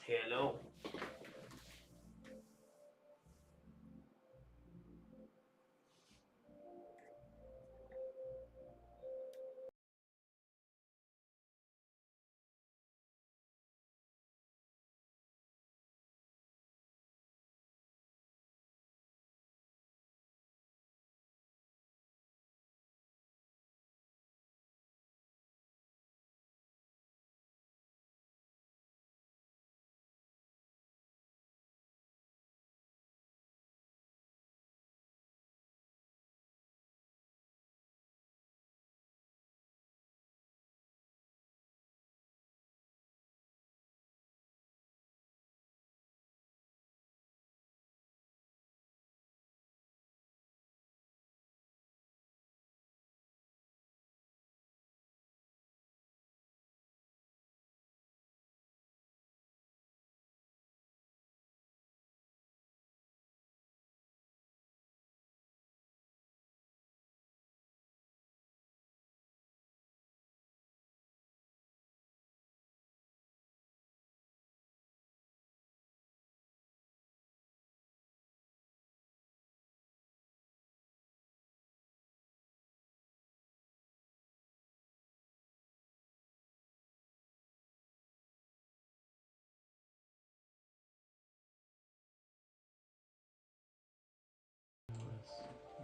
Hello.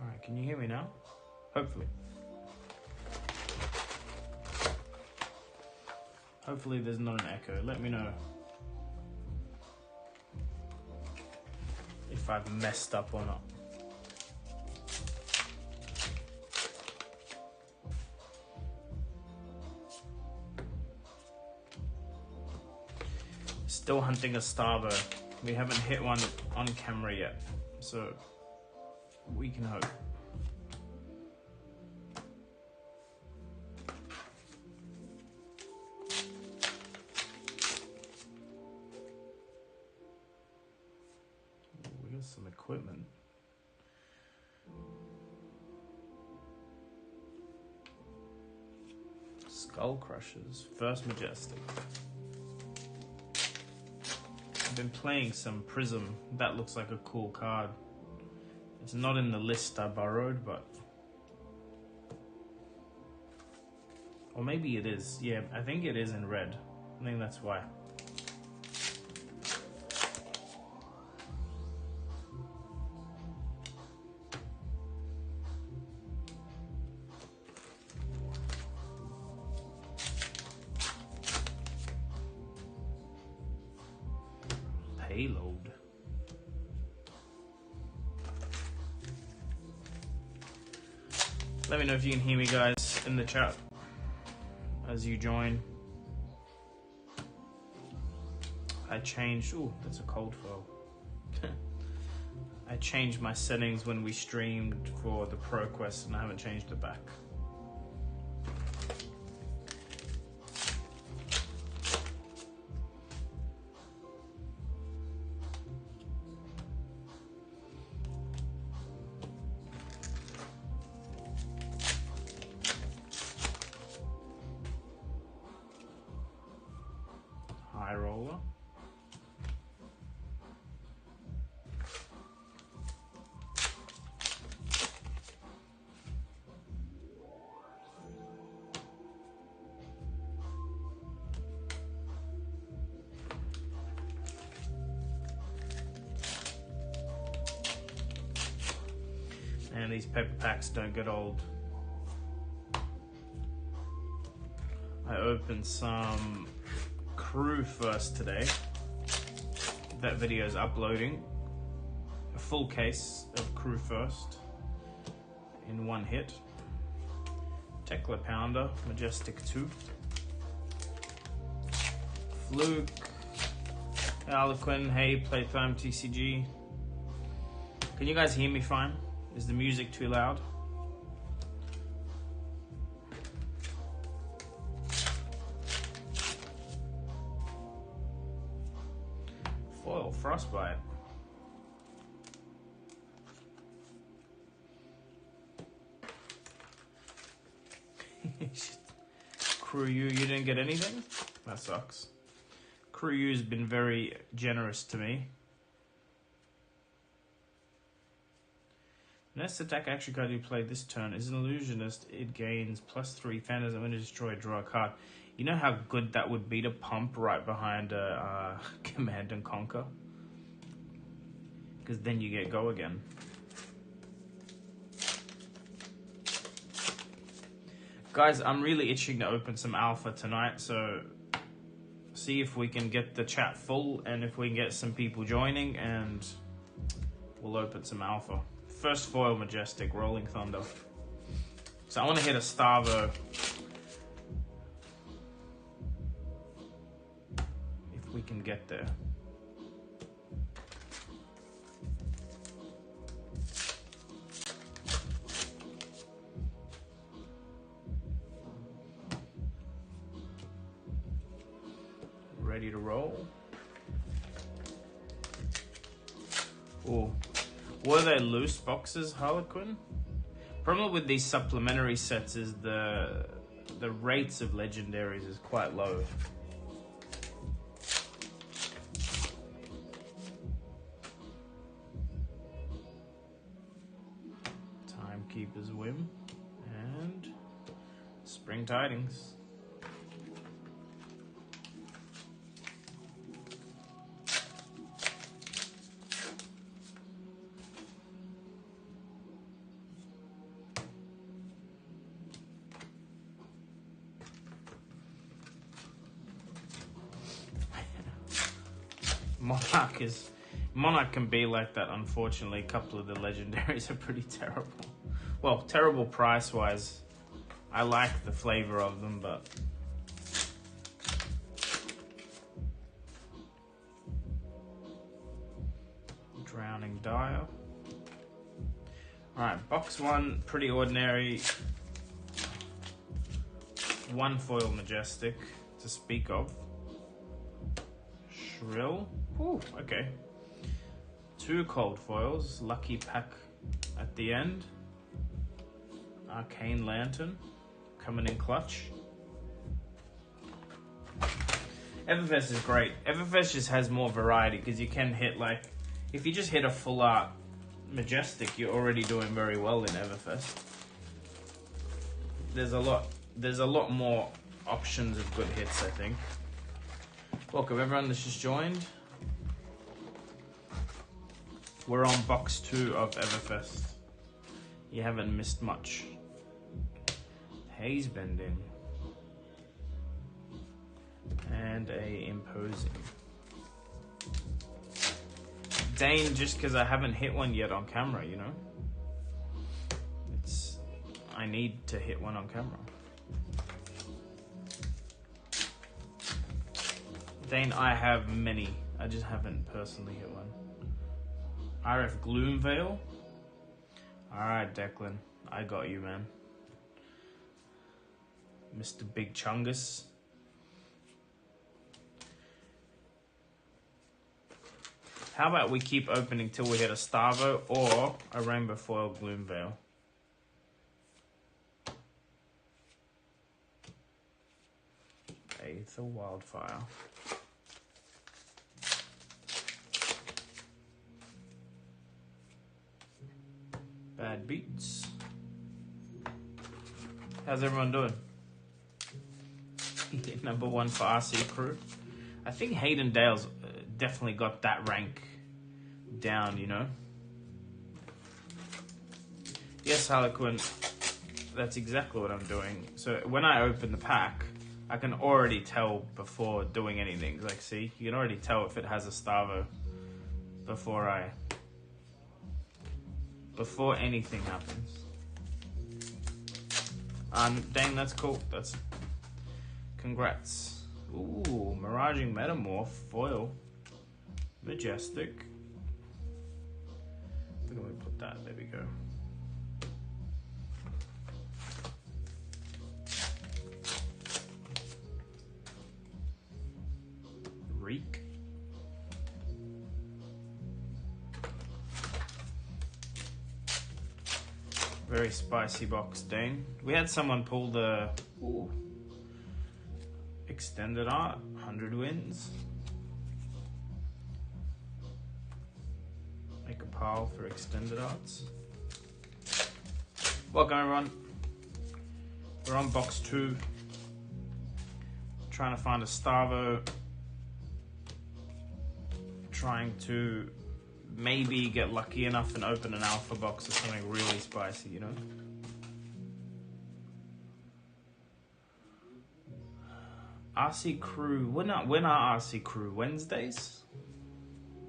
Alright, can you hear me now? Hopefully. Hopefully there's not an echo. Let me know if I've messed up or not. Still hunting a Starbro. We haven't hit one on camera yet, so we can hope. We got some equipment. Skull Crushers, first Majestic. I've been playing some Prism. That looks like a cool card. It's not in the list I borrowed, but... Or maybe it is. Yeah, I think it is in red. I think that's why. Payload. Let me know if you can hear me, guys, in the chat as you join. I changed. Ooh, that's a cold foil. I changed my settings when we streamed for the Proquest, and I haven't changed it back. High roller. And these paper packs don't get old. I opened some Crew first today. That video is uploading. A full case of Crew first in one hit. Tekla Pounder, Majestic 2. Fluke, Harlequin, Hey, Playtime, TCG. Can you guys hear me fine? Is the music too loud? Foil, Frostbite. Crew, you didn't get anything? That sucks. Crew's been very generous to me. Next attack action card you play this turn is an illusionist. It gains +3 phantasm when you destroy a draw a card. You know how good that would be to pump right behind Command and Conquer? Because then you get go again. Guys, I'm really itching to open some alpha tonight, so see if we can get the chat full and if we can get some people joining, and we'll open some alpha. First foil Majestic, Rolling Thunder. So I want to hit a Starbro. If we can get there. Ready to roll. Oh, were they loose boxes, Harlequin? Problem with these supplementary sets is the rates of legendaries is quite low. Timekeeper's Whim and Spring Tidings. Monarch can be like that, unfortunately. A couple of the legendaries are pretty terrible. Well, terrible price-wise. I like the flavor of them, but... Drowning Dire. Alright, box one, pretty ordinary. One foil Majestic to speak of. Shrill. Ooh, okay. Two cold foils, Lucky Pack at the end. Arcane Lantern, coming in clutch. EVERFEST is great. EVERFEST just has more variety because you can hit, like, if you just hit a full art Majestic, you're already doing very well in EVERFEST. There's a lot more options of good hits, I think. Welcome everyone that's just joined. We're on box 2 of EVERFEST. You haven't missed much. Haze Bending. And a Imposing. Dane, just because I haven't hit one yet on camera, you know? I need to hit one on camera. Dane, I have many. I just haven't personally hit one. RF Gloomveil. Alright, Declan. I got you, man. Mr. Big Chungus. How about we keep opening till we hit a Starbro or a Rainbow Foil Gloomveil? Aether Wildfire. Bad Beats. How's everyone doing? Number 1 for RC Crew. I think Hayden Dale's definitely got that rank down, you know? Yes, Harlequin, that's exactly what I'm doing. So when I open the pack, I can already tell before doing anything. Like, see, you can already tell if it has a Starbro before anything happens. Dang, that's cool. That's congrats. Ooh, Miraging Metamorph foil, Majestic. Where do we put that? There we go. Reek. Very spicy box, Dane. We had someone pull the extended art, 100 wins. pile for extended arts. Welcome everyone. We're on box 2. Trying to find a Starbro. Trying to maybe get lucky enough and open an alpha box or something really spicy, you know? RC Crew, when are RC Crew? Wednesdays?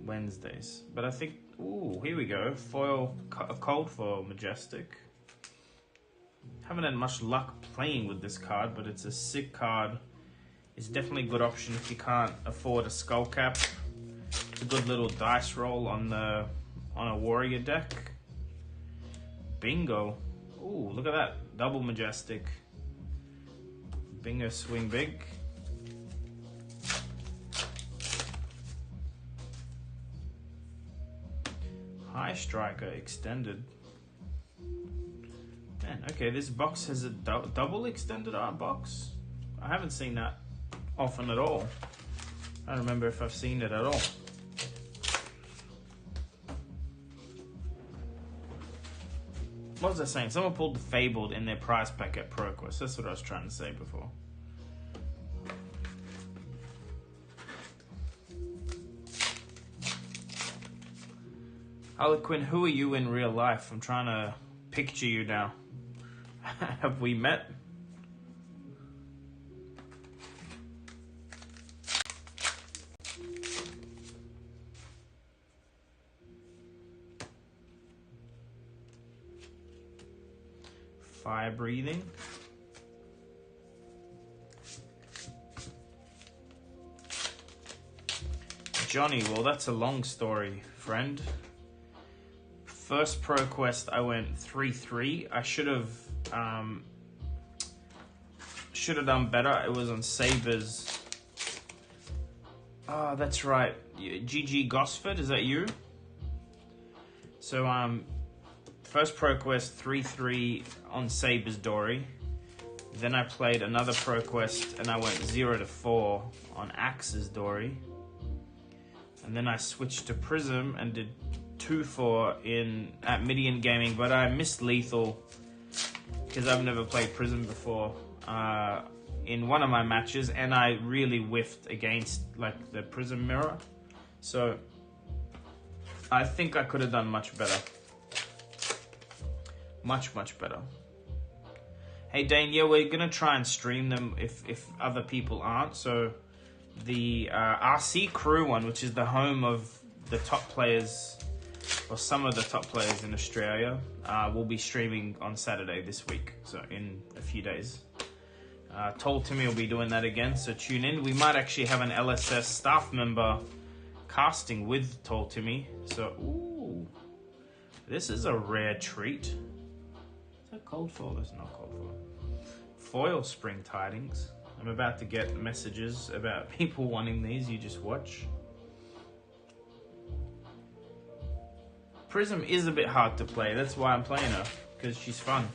Wednesdays. But I think, ooh, here we go. Foil, a cold foil, Majestic. Haven't had much luck playing with this card, but it's a sick card. It's definitely a good option if you can't afford a skull cap. It's a good little dice roll on a warrior deck. Bingo. Ooh, look at that. Double Majestic. Bingo, swing big. High Striker extended. Man, okay, this box has a double extended art box. I haven't seen that often at all. I don't remember if I've seen it at all. What was I saying? Someone pulled the Fabled in their prize pack at Proquest. That's what I was trying to say before. Harlequin, who are you in real life? I'm trying to picture you now. Have we met? Fire breathing. Johnny, well, that's a long story, friend. First Proquest, I went 3-3. I should have done better. It was on Sabres. Oh, that's right. GG Gosford, is that you? So, first Proquest 3-3 on Sabres Dory. Then I played another Proquest and I went 0-4 on Axe's Dory. And then I switched to Prism and did 2-4 at Midian Gaming, but I missed lethal because I've never played Prism before in one of my matches, and I really whiffed against like the Prism mirror. So I think I could have done much better. Much better. Hey Dane, yeah, we're gonna try and stream them if other people aren't. So the RC Crew one, which is the home of the top players, or some of the top players in Australia, will be streaming on Saturday this week, so in a few days. Tall Timmy will be doing that again, so tune in. We might actually have an LSS staff member casting with Tall Timmy, so ooh, this is a rare treat. Is that cold foil? That's not cold foil. Foil Spring Tidings. I'm about to get messages about people wanting these, you just watch. Prism is a bit hard to play, that's why I'm playing her, because she's fun.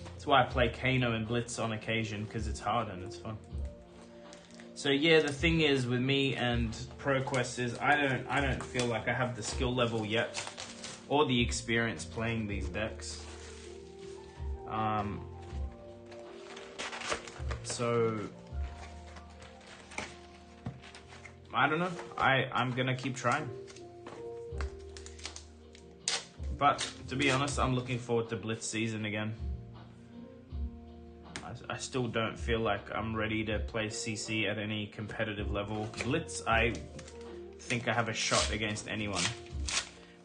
That's why I play Kano and Blitz on occasion, because it's hard and it's fun. So yeah, the thing is with me and Proquest is I don't feel like I have the skill level yet, or the experience playing these decks. So I don't know. I'm gonna keep trying. But to be honest, I'm looking forward to Blitz season again. I still don't feel like I'm ready to play CC at any competitive level. Blitz, I think I have a shot against anyone.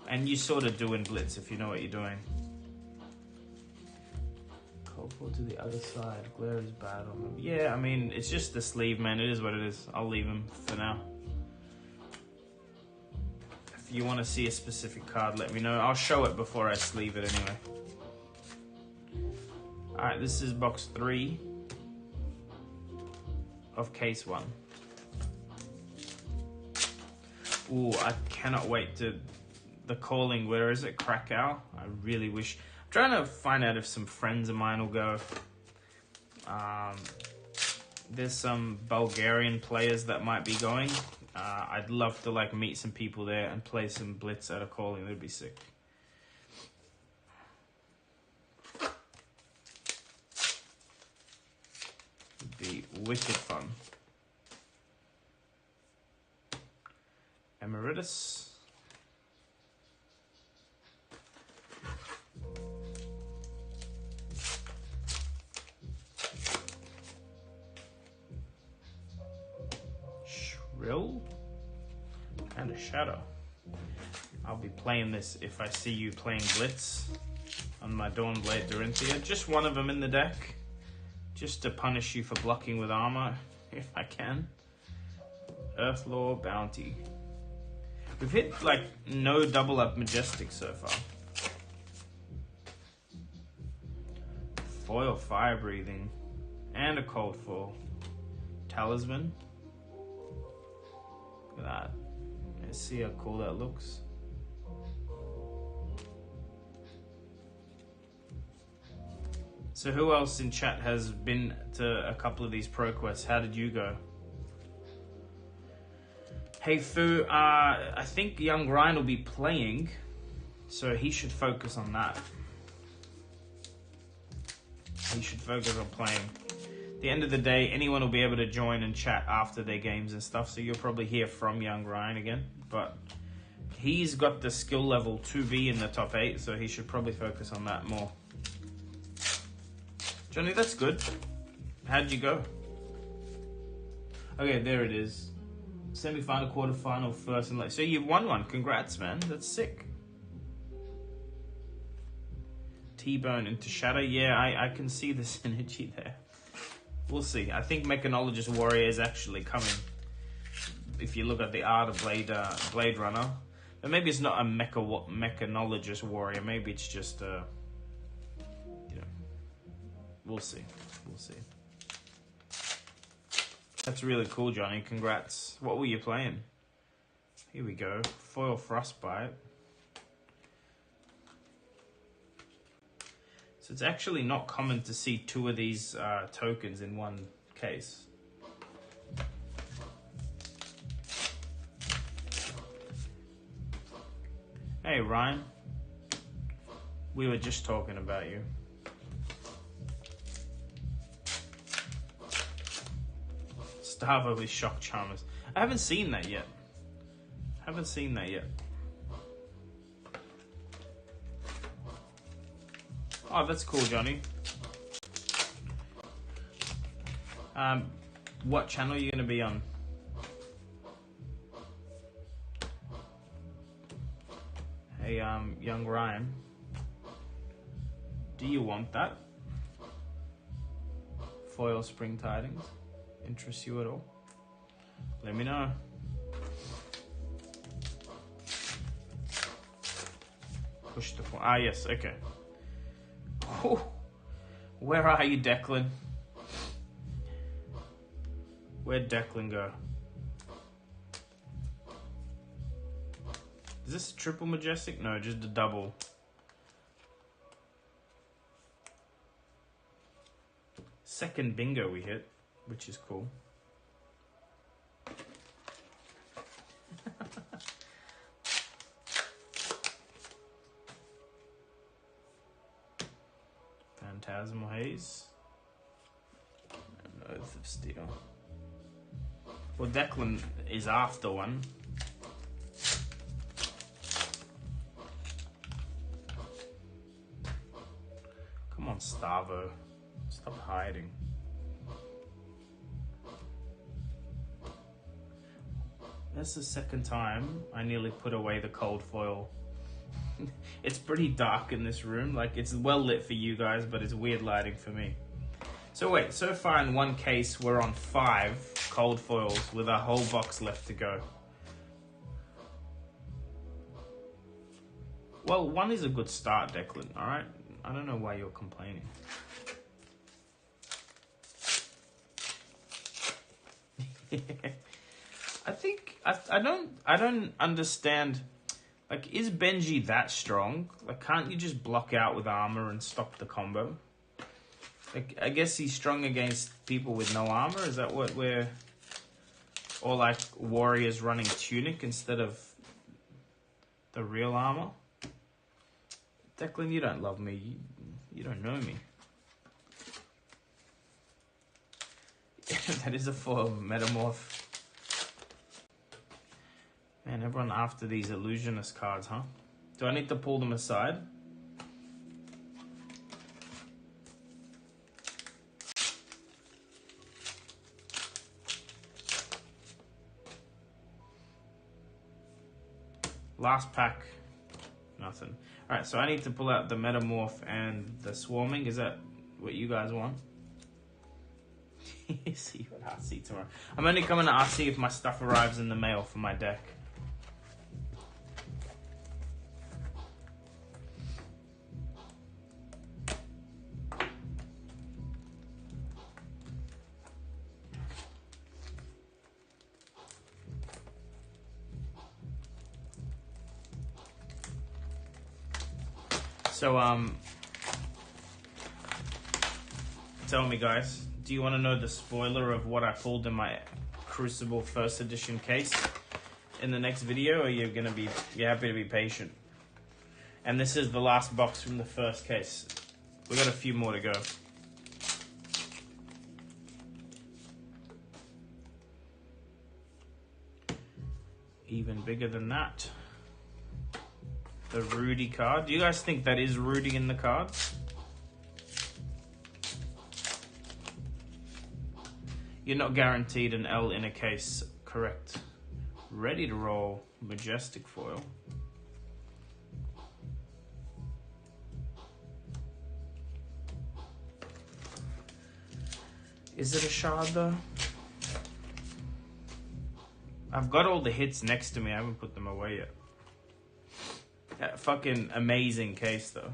And you sort of do in Blitz if you know what you're doing. Cold foil to the other side. Glare is bad on them. Yeah, I mean, it's just the sleeve, man. It is what it is. I'll leave him for now. If you want to see a specific card, let me know. I'll show it before I sleeve it anyway. Alright, this is box 3 of case 1. Ooh, I cannot wait to... The calling, where is it? Krakow? I really wish... I'm trying to find out if some friends of mine will go. There's some Bulgarian players that might be going. I'd love to like meet some people there and play some Blitz at a calling. That'd be sick. It'd be wicked fun. Emeritus. Shrill. And a Shadow. I'll be playing this if I see you playing Blitz on my Dawnblade Dorinthia. Just one of them in the deck. Just to punish you for blocking with armor, if I can. Earthlore Bounty. We've hit like no double up Majestic so far. Foil Fire Breathing. And a Cold Foil. Talisman. Look at that. Let's see how cool that looks. So who else in chat has been to a couple of these Proquests? How did you go? Hey Fu, I think young Ryan will be playing, so he should focus on that. He should focus on playing. At the end of the day, anyone will be able to join and chat after their games and stuff, so you'll probably hear from young Ryan again. But he's got the skill level to be in the top 8, so he should probably focus on that more. Johnny, that's good. How'd you go? Okay, there it is. Semi-final, quarter-final, first, and last. So you've won one. Congrats, man. That's sick. T-Bone into Shadow. Yeah, I can see the synergy there. We'll see. I think Mechanologist Warrior is actually coming. If you look at the art of Blade Runner. But maybe it's not a Mechanologist Warrior. Maybe it's just a... We'll see. We'll see. That's really cool, Johnny. Congrats. What were you playing? Here we go. Foil Frostbite. So it's actually not common to see 2 of these tokens in one case. Hey, Ryan. We were just talking about you. Starbro with Shock Charmers. I haven't seen that yet. Oh, that's cool, Johnny. What channel are you going to be on? Hey, young Ryan. Do you want that? Foil Spring Tidings? Interests you at all? Let me know. Push the point. Ah, yes, okay. Oh, where are you, Declan? Where'd Declan go? Is this a triple Majestic? No, just a double. Second bingo we hit, which is cool. Phantasmal Haze. And Oath of Steel. Well, Declan is after one. Come on, Starbro. Stop hiding. That's the second time I nearly put away the cold foil. It's pretty dark in this room. Like, it's well lit for you guys, but it's weird lighting for me. So wait, so far in one case, we're on 5 cold foils with a whole box left to go. Well, 1 is a good start, Declan, alright? I don't know why you're complaining. I don't understand. Like, is Benji that strong? Like, can't you just block out with armor and stop the combo? Like, I guess he's strong against people with no armor. Is that what we're Or like warriors running tunic instead of the real armor. Declan, you don't love me. You don't know me. That is a foil metamorph. Man, everyone after these illusionist cards, huh? Do I need to pull them aside? Last pack, nothing. Alright, so I need to pull out the metamorph and the swarming. Is that what you guys want? See you at RC tomorrow. I'm only coming to RC if my stuff arrives in the mail for my deck. So, tell me guys, do you want to know the spoiler of what I pulled in my Crucible first edition case in the next video, or you're happy to be patient? And this is the last box from the first case. We got a few more to go. Even bigger than that. The Rudy card. Do you guys think that is Rudy in the cards? You're not guaranteed an L in a case, correct? Ready to roll. Majestic foil. Is it a shard though? I've got all the hits next to me. I haven't put them away yet. That fucking amazing case though.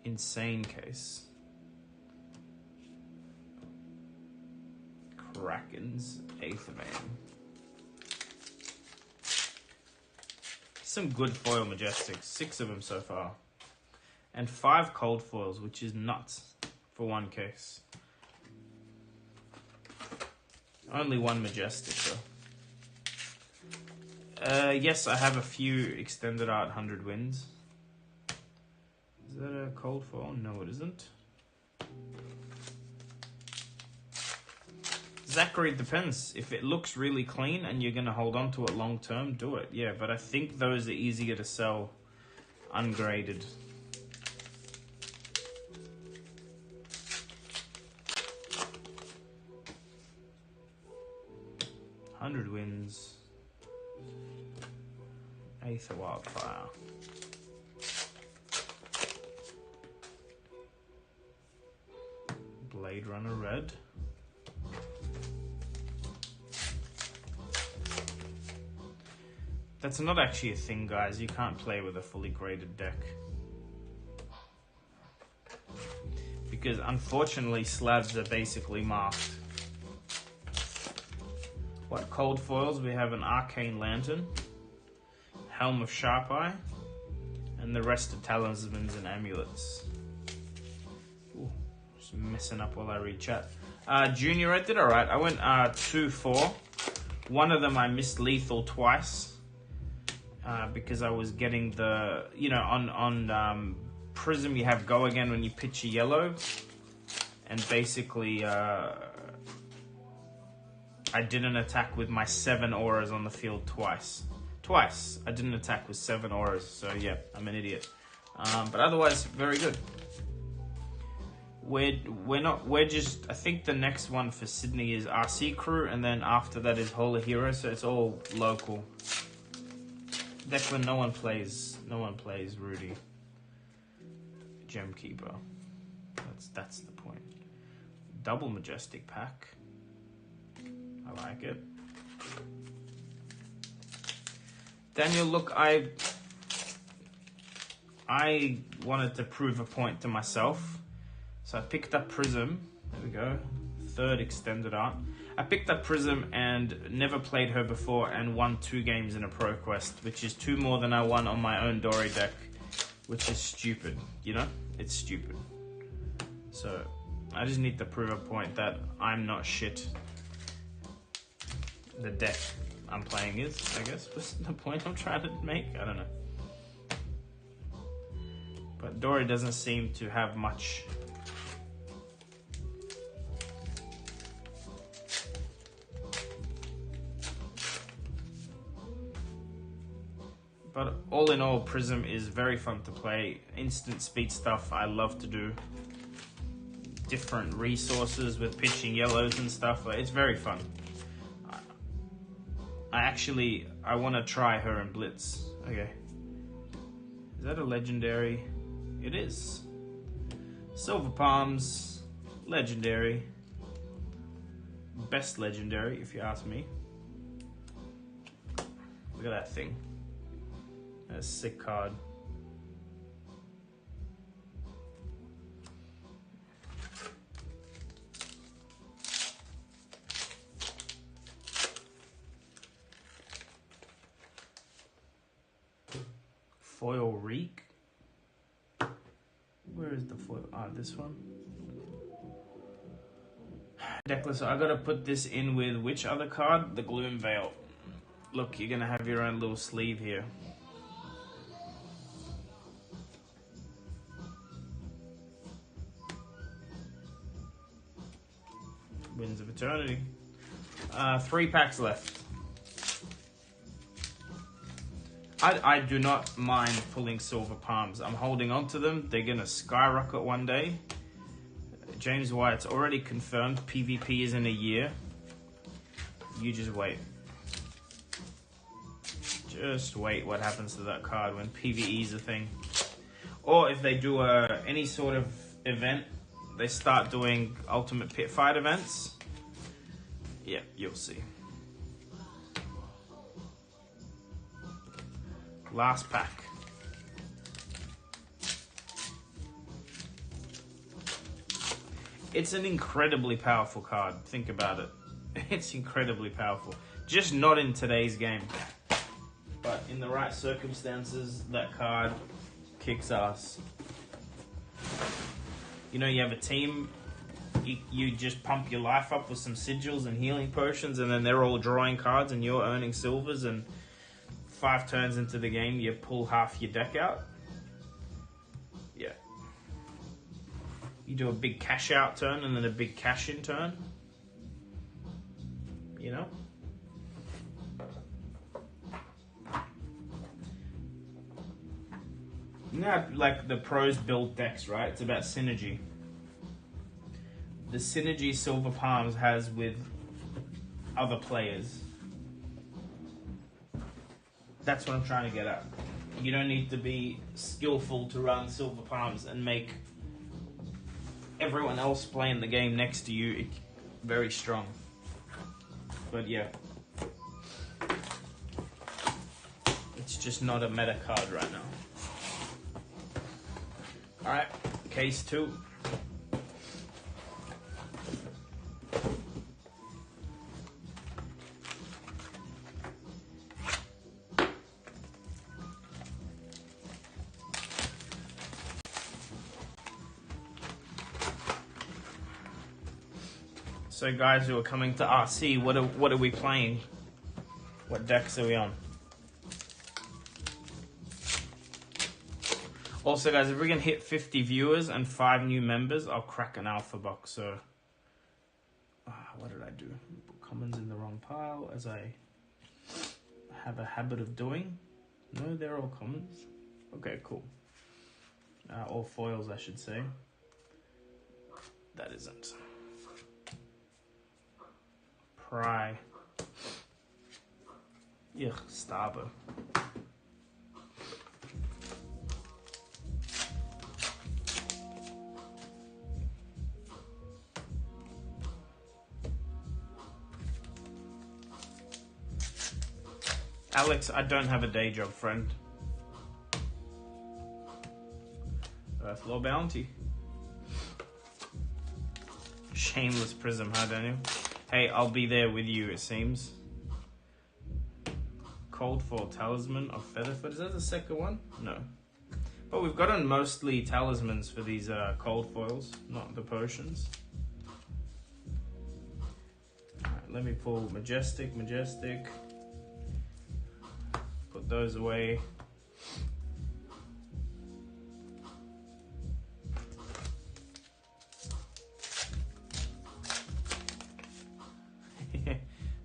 Insane case. Kraken's Eighth of Aim. Some good foil Majestics. 6 of them so far. And 5 cold foils, which is nuts for one case. Only 1 Majestic though. Yes, I have a few extended art 100 wins. Is that a cold foil? No, it isn't. Zachary, depends. If it looks really clean and you're going to hold on to it long term, do it. Yeah, but I think those are easier to sell ungraded. $100 wins. Aether Wildfire. Blade Runner Red. That's not actually a thing, guys. You can't play with a fully graded deck. Because unfortunately slabs are basically marked. What cold foils? We have an Arcane Lantern, Helm of Sharp Eye, and the rest are Talismans and Amulets. Ooh, just messing up while I read chat. Junior, I did alright. I went 2-4. One of them I missed lethal twice. Because I was getting the, you know, on Prism you have go again when you pitch a yellow. And basically, I didn't attack with my 7 auras on the field twice. I didn't attack with 7 auras, so yeah, I'm an idiot. But otherwise, very good. We're just, I think the next one for Sydney is RC Crew, and then after that is Hall of Heroes, so it's all local. Declan, no one plays Rudy. Gemkeeper. That's the point. Double Majestic pack. I like it. Daniel, look, I wanted to prove a point to myself. So I picked up Prism. There we go. 3rd extended art. I picked up Prism and never played her before and won 2 games in a Proquest, which is 2 more than I won on my own Dory deck, which is stupid, you know? It's stupid. So I just need to prove a point that I'm not shit. The deck I'm playing is, I guess, was the point I'm trying to make. I don't know. But Dory doesn't seem to have much. But all in all, Prism is very fun to play. Instant speed stuff I love to do. Different resources with pitching yellows and stuff. It's very fun. I want to try her in Blitz. Okay. Is that a legendary? It is. Silver Palms, legendary. Best legendary, if you ask me. Look at that thing. That's a sick card. Foil Reek. Where is the foil? Ah, this one. Deckless. I gotta put this in with which other card? The Gloom Veil. Look, you're gonna have your own little sleeve here. Winds of Eternity. 3 packs left. I do not mind pulling Silver Palms. I'm holding on to them. They're going to skyrocket one day. James White's already confirmed PvP is in a year. You just wait. Just wait what happens to that card when PvE is a thing. Or if they do any sort of event, they start doing Ultimate Pit Fight events. Yeah, you'll see. Last pack. It's an incredibly powerful card. Think about it. It's incredibly powerful. Just not in today's game. But in the right circumstances, that card kicks ass. You know, you have a team, you just pump your life up with some sigils and healing potions, and then they're all drawing cards and you're earning silvers, and 5 turns into the game, you pull half your deck out. Yeah. You do a big cash out turn and then a big cash in turn. You know? You know, like the pros build decks, right? It's about synergy. The synergy Silver Palms has with other players. That's what I'm trying to get at. You don't need to be skillful to run Silver Palms and make everyone else playing the game next to you very strong. But yeah. It's just not a meta card right now. Alright, case 2. So guys who are coming to RC, what are we playing? What decks are we on? Also guys, if we can hit 50 viewers and 5 new members, I'll crack an alpha box. So, what did I do? Put commons in the wrong pile, as I have a habit of doing. No, they're all commons. Okay, cool. All foils, I should say. That isn't. Pry. Yuck, Starbro. Alex, I don't have a day job, friend. Earthlaw Bounty. Shameless Prism, huh, Daniel? Hey, I'll be there with you, it seems. Cold Fall Talisman of Featherfoot. Is that the second one? No. But we've gotten mostly talismans for these cold foils, not the potions. Alright, let me pull Majestic. Put those away.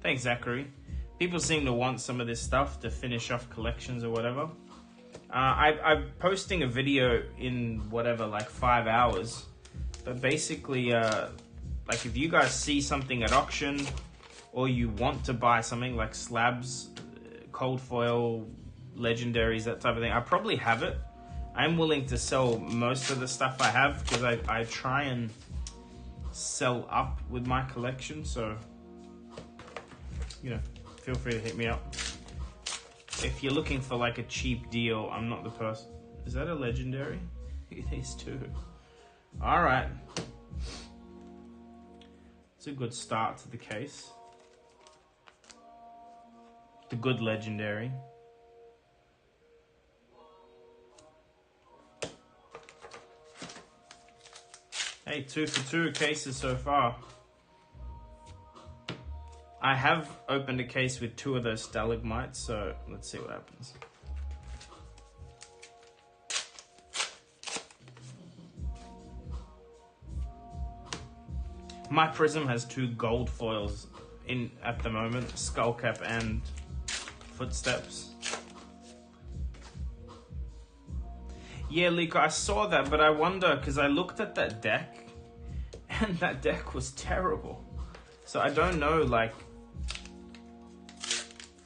Thanks, Zachary. People seem to want some of this stuff to finish off collections or whatever. I'm posting a video in whatever, like 5 hours. But basically, like if you guys see something at auction or you want to buy something like slabs, cold foil, legendaries, that type of thing, I probably have it. I'm willing to sell most of the stuff I have because I try and sell up with my collection. So, you know, feel free to hit me up. If you're looking for like a cheap deal, I'm not the person. Is that a legendary? These two. All right. It's a good start to the case. The good legendary. Hey, 2 for 2 cases so far. I have opened a case with 2 of those stalagmites, so let's see what happens. My prism has 2 gold foils in at the moment, Skullcap and Footsteps. Yeah, Liko, I saw that, but I wonder, because I looked at that deck, and that deck was terrible. So I don't know, like,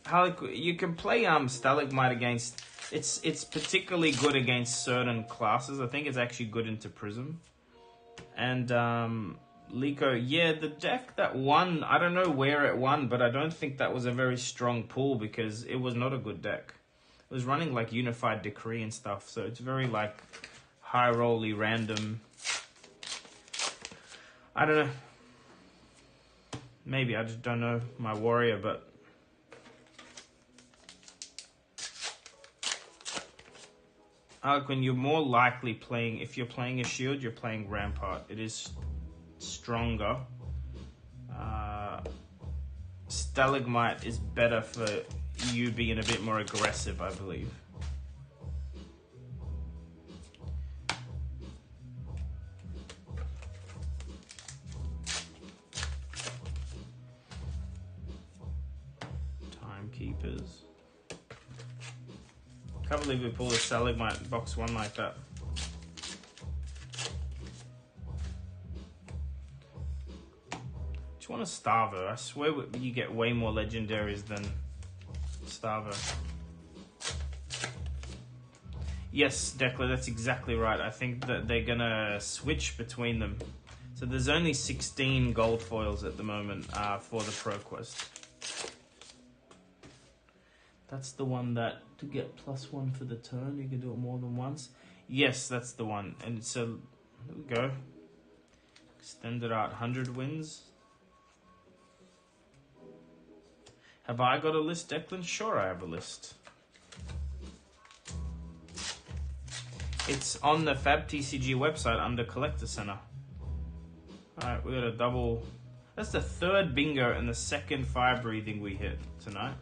how you can play Stalagmite against, it's particularly good against certain classes. I think it's actually good into Prism. And Liko, yeah, the deck that won, I don't know where it won, but I don't think that was a very strong pool because it was not a good deck. It was running like Unified Decree and stuff, so it's very like high rolly random. I don't know. Maybe I just don't know my warrior, but when you're more likely playing, if you're playing a shield, you're playing Rampart. It is stronger. Stalagmite is better for you being a bit more aggressive, I believe. Timekeepers. Can't believe we pulled a Stalagmite box 1 like that. Just want a Starvo. I swear you get way more legendaries than Starvo. Yes, Declan, that's exactly right. I think that they're gonna switch between them. So there's only 16 gold foils at the moment for the Proquest. That's the one that to get +1 for the turn, you can do it more than once. Yes, that's the one. And so, there we go. Extend it out 100 wins. Have I got a list, Declan? Sure, I have a list. It's on the FabTCG website under Collector Center. Alright, we got a double. That's the 3rd bingo and the 2nd fire breathing we hit tonight.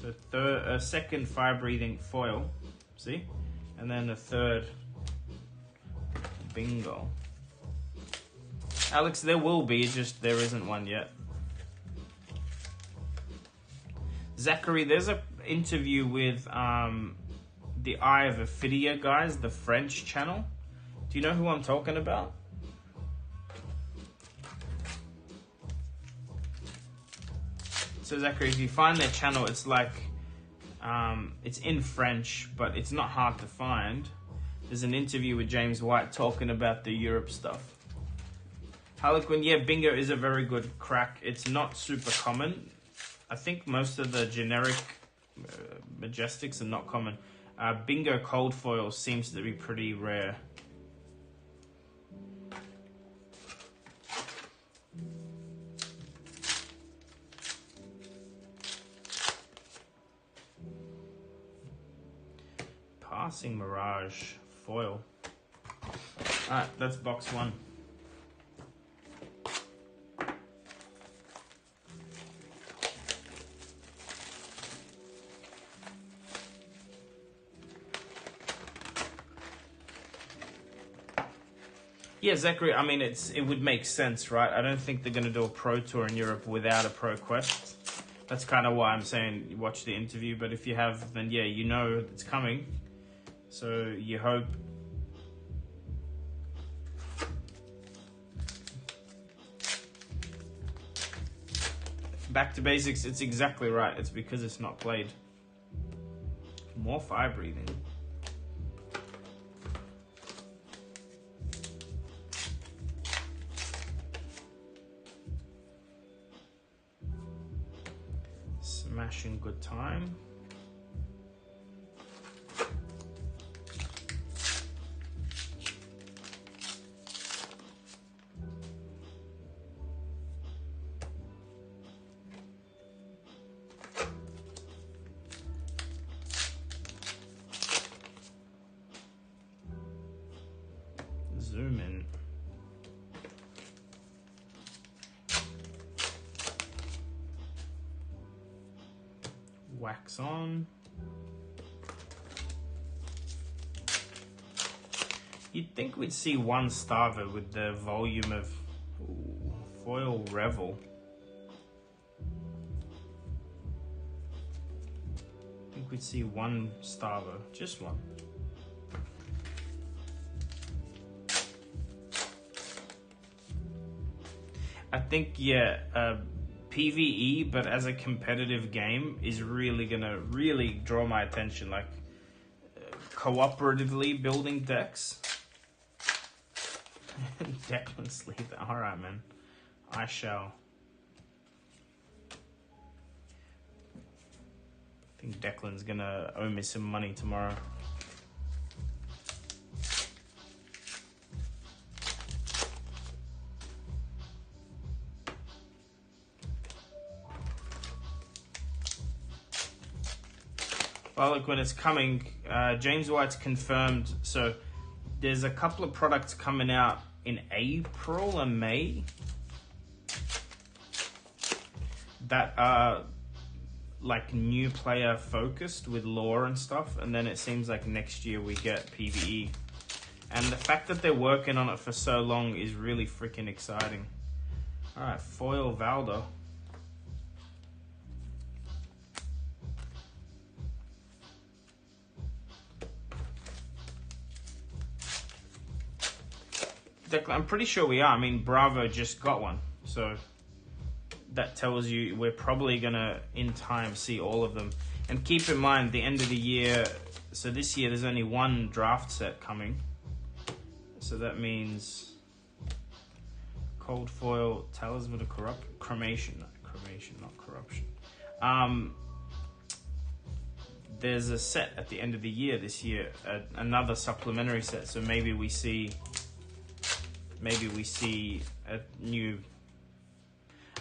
So a 2nd fire breathing foil, see? And then a 3rd bingo. Alex, there will be, just there isn't one yet. Zachary, there's an interview with the Eye of Ophidia guys, the French channel. Do you know who I'm talking about? So Zachary, if you find their channel, it's like, it's in French, but it's not hard to find. There's an interview with James White talking about the Europe stuff. Harlequin, yeah, bingo is a very good crack. It's not super common. I think most of the generic Majestics are not common. Bingo cold foil seems to be pretty rare. Passing Mirage foil. Alright, that's box one. Yeah, Zachary, I mean, it would make sense, right? I don't think they're going to do a Pro Tour in Europe without a Proquest. That's kind of why I'm saying you watch the interview, but if you have, then yeah, you know it's coming. So you hope. Back to basics, it's exactly right. It's because it's not played. More fire breathing. Smashing good time. Zoom in. Wax on. You'd think we'd see one Starver with the volume of foil Revel. I think we'd see one Starver, just one. I think, yeah, PvE, but as a competitive game, is really gonna draw my attention. Like cooperatively building decks. Declan sleep. All right, man. I shall. I think Declan's gonna owe me some money tomorrow. Well, look, when it's coming, James White's confirmed. So there's a couple of products coming out in April and May that are like new player focused with lore and stuff. And then it seems like next year we get PvE. And the fact that they're working on it for so long is really freaking exciting. All right, foil Valda. I'm pretty sure we are. I mean, Bravo just got one. So that tells you we're probably going to, in time, see all of them. And keep in mind, the end of the year, so this year there's only one draft set coming. So that means Cold Foil, Talisman of Cremation, not Corruption. There's a set at the end of the year this year, another supplementary set. So maybe we see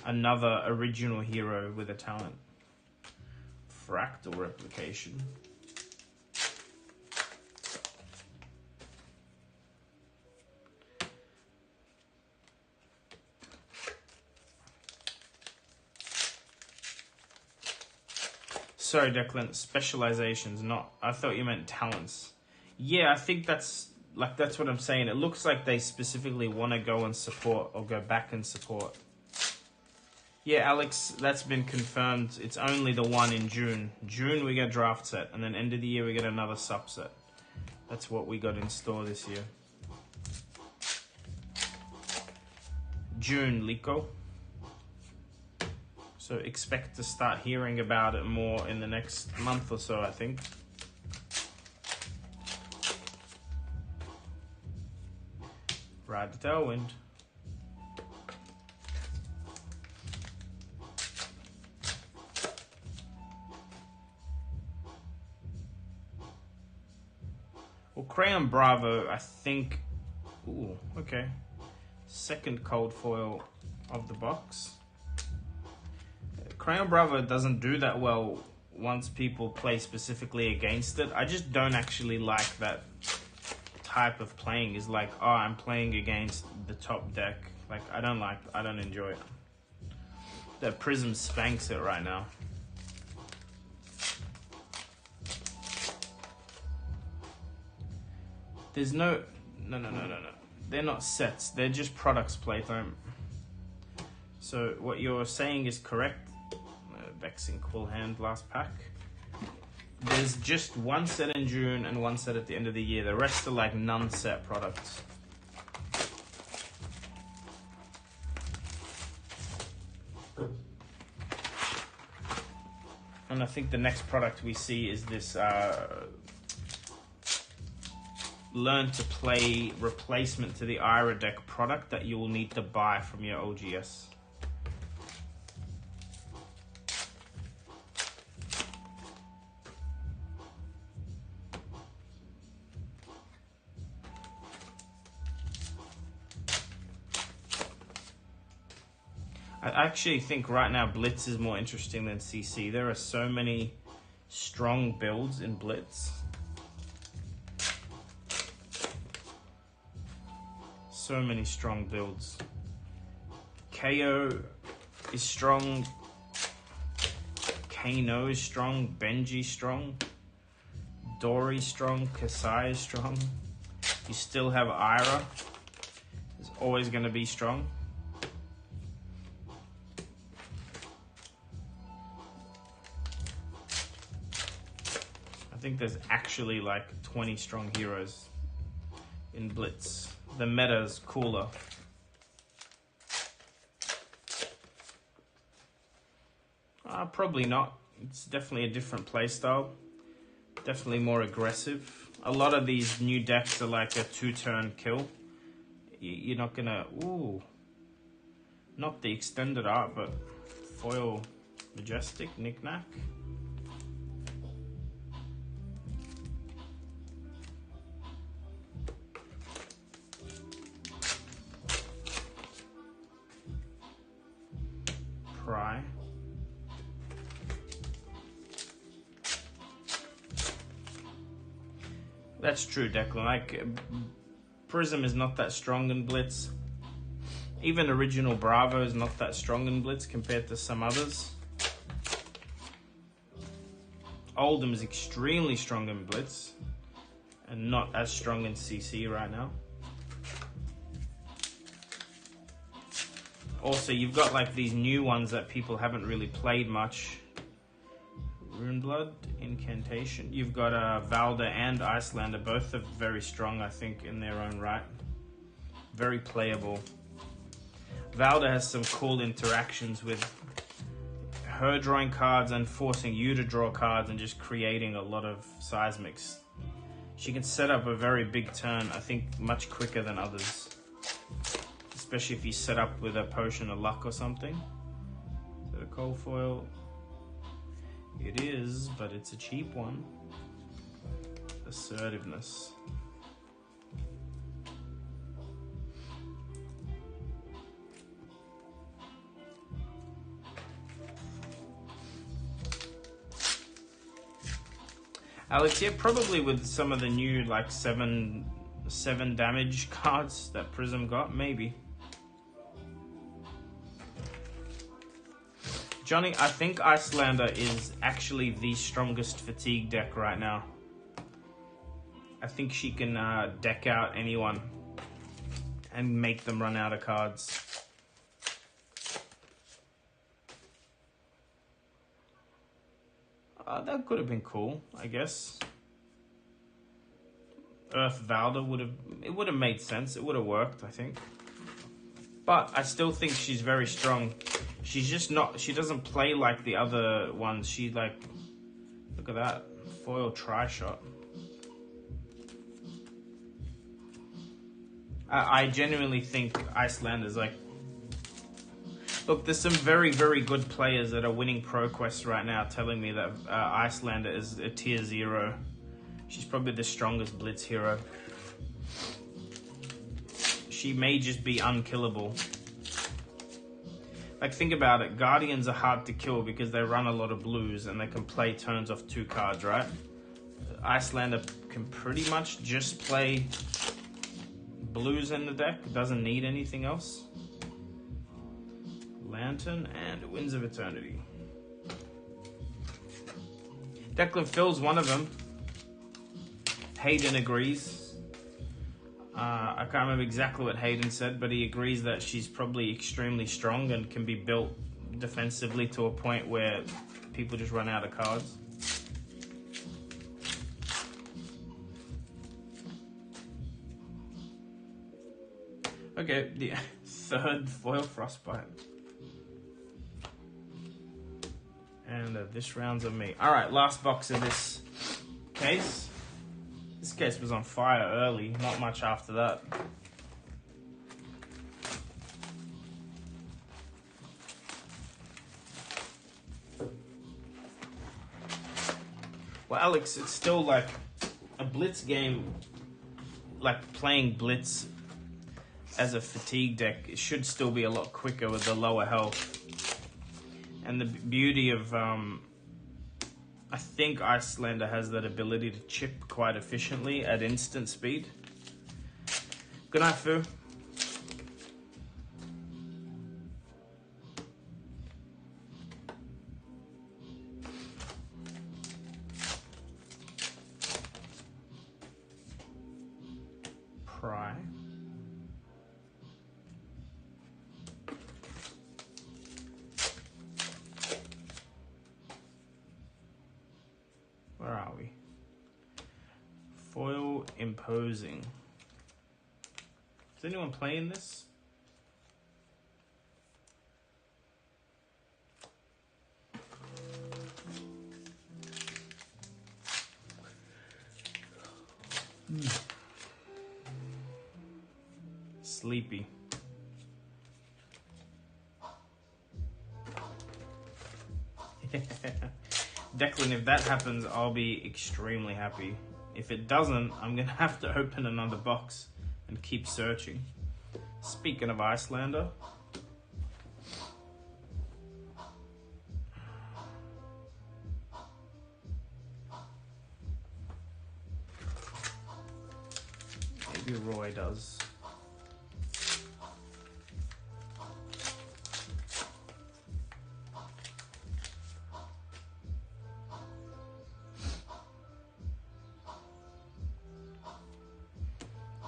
another original hero with a talent. Fractal Replication. Sorry, Declan, specializations, not... I thought you meant talents. Yeah, I think that's what I'm saying. It looks like they specifically want to go and support or go back and support. Yeah, Alex, that's been confirmed. It's only the one in June. June we get draft set, and then end of the year we get another subset. That's what we got in store this year. June, Liko. So expect to start hearing about it more in the next month or so, I think. Ride the Tailwind. Well, Crayon Bravo, I think... Ooh, okay. Second cold foil of the box. Crayon Bravo doesn't do that well once people play specifically against it. I just don't actually like that type of playing. Is like, oh, I'm playing against the top deck. Like, I don't enjoy it. That Prism spanks it right now. There's no. They're not sets. They're just products playtime. So what you're saying is correct. Vexing Quill Hand last pack. There's just one set in June and one set at the end of the year. The rest are like non-set products. And I think the next product we see is this Learn to Play replacement to the Ira deck product that you will need to buy from your OGS. I actually think right now Blitz is more interesting than CC. There are so many strong builds in Blitz. So many strong builds. KO is strong. Kano is strong. Benji strong. Dory strong. Kasai is strong. You still have Ira. It's always going to be strong. I think there's actually like 20 strong heroes in Blitz. The meta's cooler. Probably not. It's definitely a different playstyle. Definitely more aggressive. A lot of these new decks are like a 2-turn kill. You're not gonna... Ooh. Not the extended art, but foil Majestic, Knick-Knack. Pry. That's true, Declan. Like, Prism is not that strong in Blitz. Even original Bravo is not that strong in Blitz compared to some others. Oldham is extremely strong in Blitz and not as strong in CC right now. Also, you've got like these new ones that people haven't really played much. Runeblood, Incantation. You've got Valda and Icelander. Both are very strong, I think, in their own right. Very playable. Valda has some cool interactions with her drawing cards and forcing you to draw cards and just creating a lot of seismics. She can set up a very big turn, I think, much quicker than others. Especially if you set up with a Potion of Luck or something. So the cold foil, it is, but it's a cheap one. Assertiveness. Alex, yeah, probably with some of the new like 7 damage cards that Prism got, maybe. Johnny, I think Icelander is actually the strongest fatigue deck right now. I think she can deck out anyone and make them run out of cards. That could have been cool, I guess. Earth Valda would have made sense. It would have worked, I think. But I still think she's very strong. She's just not, she doesn't play like the other ones. She like, look at that, foil tri-shot. I genuinely think Icelander's like, look, there's some very, very good players that are winning Proquest right now telling me that Icelander is a tier 0. She's probably the strongest Blitz hero. She may just be unkillable. Like, think about it. Guardians are hard to kill because they run a lot of blues and they can play turns off 2 cards, right? Icelander can pretty much just play blues in the deck. Doesn't need anything else. Lantern and Winds of Eternity. Declan Phil's one of them. Hayden agrees. I can't remember exactly what Hayden said, but he agrees that she's probably extremely strong and can be built defensively to a point where people just run out of cards. Okay, the 3rd foil Frostbite. And this round's on me. Alright, last box of this case. This case was on fire early, not much after that. Well, Alex, it's still like a Blitz game, like playing Blitz as a fatigue deck. It should still be a lot quicker with the lower health. And the beauty of, I think Icelander has that ability to chip quite efficiently at instant speed. Good night, Fu. Pry. Where are we? Foil Imposing. Is anyone playing this? Sleepy. Declan, if that happens, I'll be extremely happy. If it doesn't, I'm gonna have to open another box and keep searching. Speaking of Icelander, maybe Roy does.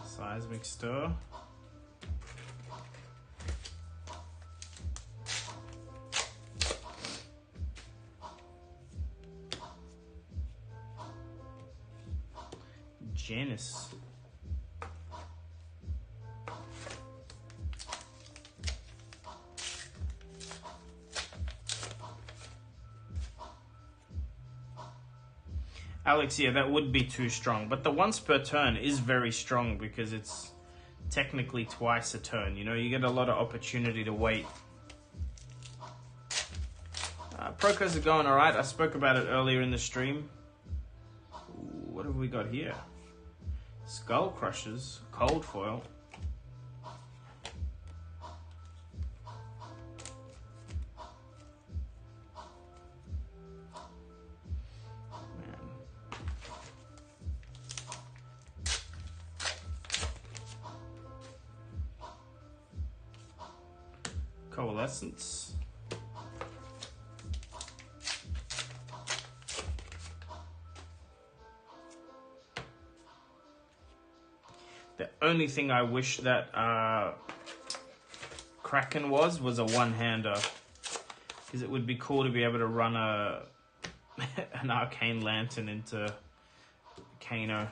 Seismic Stir. Janice. Alex, yeah, that would be too strong. But the once per turn is very strong because it's technically twice a turn. You know, you get a lot of opportunity to wait. Proquest is going all right. I spoke about it earlier in the stream. Ooh, what have we got here? Skull Crushers, Cold Foil. Coalescence. The only thing I wish that Kraken was a one-hander, because it would be cool to be able to run an Arcane Lantern into Kano.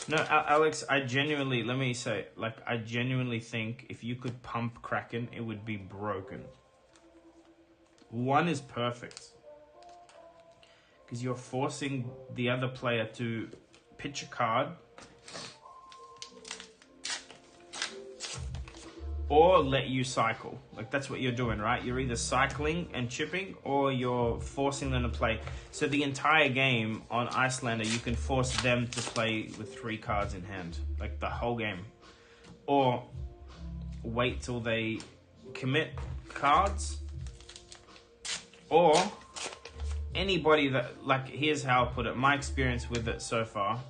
No, Alex, I genuinely, let me say, like, I genuinely think if you could pump Kraken, it would be broken. One is perfect. Because you're forcing the other player to pitch a card or let you cycle. Like, that's what you're doing, right? You're either cycling and chipping or you're forcing them to play. So the entire game on Icelander, you can force them to play with 3 cards in hand. Like, the whole game. Or wait till they commit cards, or anybody that, like, here's how I put it, my experience with it so far,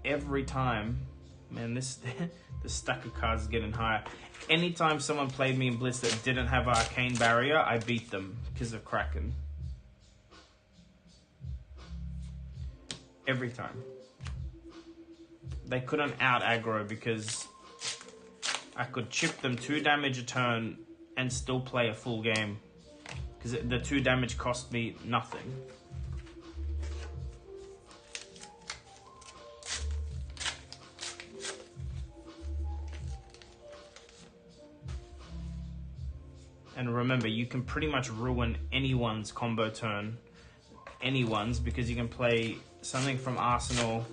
every time, man, this the stack of cards is getting higher. Anytime someone played me in Blitz that didn't have Arcane Barrier, I beat them because of Kraken. Every time. They couldn't out aggro because I could chip them 2 damage a turn and still play a full game. Because the 2 damage cost me nothing. And remember, you can pretty much ruin anyone's combo turn. Anyone's, because you can play something from Arsenal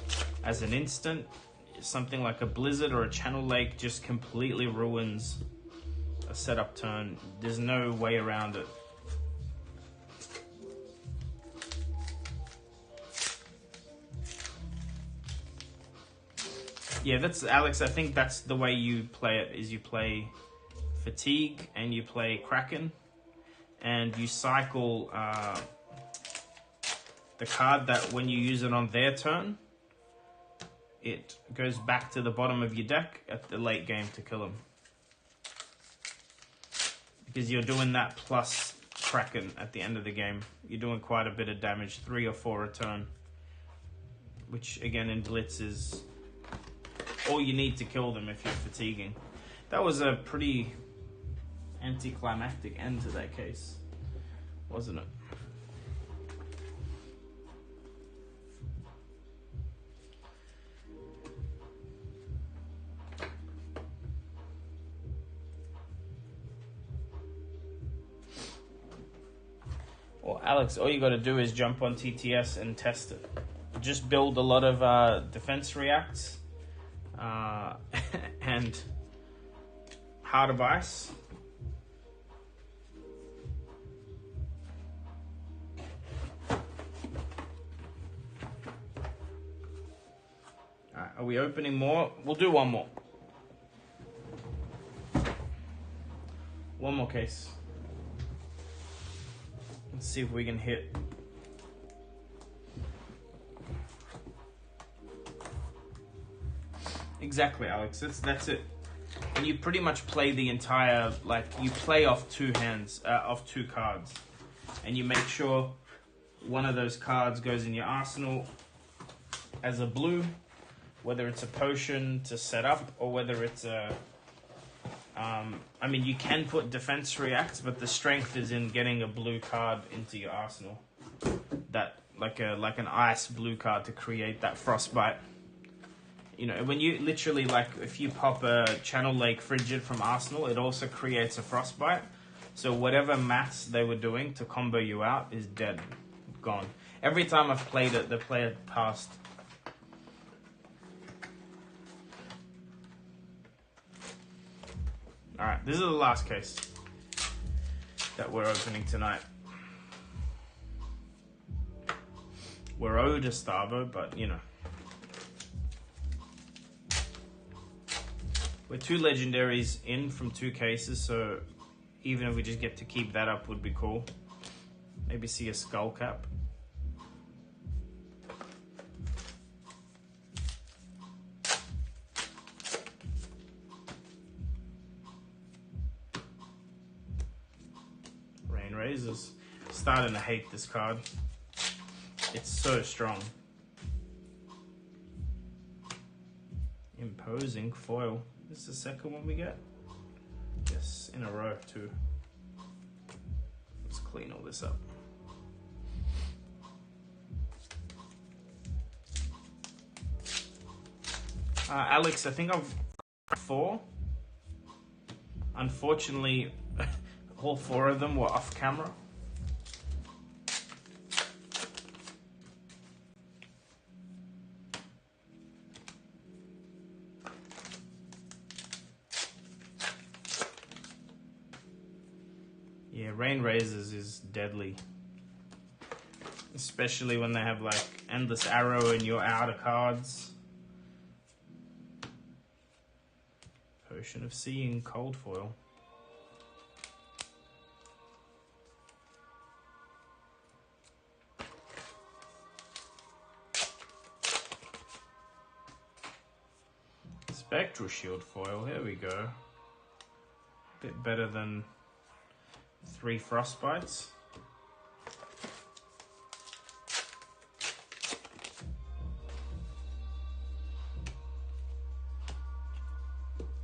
as an instant. Something like a Blizzard or a Channel Lake just completely ruins a setup turn. There's no way around it. Yeah, that's Alex. I think that's the way you play it. Is you play Fatigue and you play Kraken, and you cycle the card that when you use it on their turn, it goes back to the bottom of your deck at the late game to kill them. Because you're doing that plus Kraken at the end of the game. You're doing quite a bit of damage, 3 or 4 a turn, which again in Blitz is all you need to kill them if you're fatiguing. That was a pretty anticlimactic end to that case, wasn't it? Well, Alex, all you got to do is jump on TTS and test it. Just build a lot of defense reacts and Heart of Ice. Alright, are we opening more? We'll do one more. One more case. Let's see if we can hit. Exactly, Alex. That's it. And you pretty much play the entire, like, you play off 2 hands, off 2 cards, and you make sure one of those cards goes in your arsenal as a blue, whether it's a potion to set up or whether it's a. I mean, you can put defense reacts, but the strength is in getting a blue card into your arsenal. That like an ice blue card to create that frostbite. You know, when you literally, like, if you pop a Channel Lake Frigid from Arsenal, it also creates a frostbite. So whatever maths they were doing to combo you out is dead, gone. Every time I've played it, the player passed. Alright, this is the last case that we're opening tonight. We're owed a Starbro, but you know. We're 2 legendaries in from 2 cases, so even if we just get to keep that up would be cool. Maybe see a skull cap. Rain Razors. Starting to hate this card. It's so strong. Imposing foil. This is the second one we get? Yes, in a row too. Let's clean all this up. Alex, I think I've 4. Unfortunately, all 4 of them were off camera. Yeah, Rain Razors is deadly. Especially when they have like Endless Arrow and you're out of cards. Potion of Seeing, cold foil. Spectral Shield foil, here we go. Bit better than 3 Frostbites.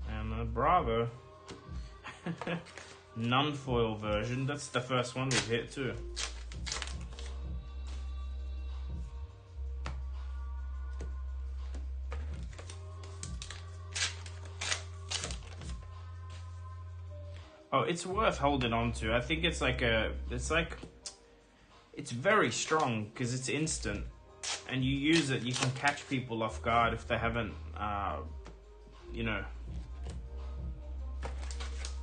And a Bravo. Non-foil version, that's the first one we've hit too. Oh, it's worth holding on to. I think it's very strong because it's instant, and you use it, you can catch people off guard if they haven't, you know.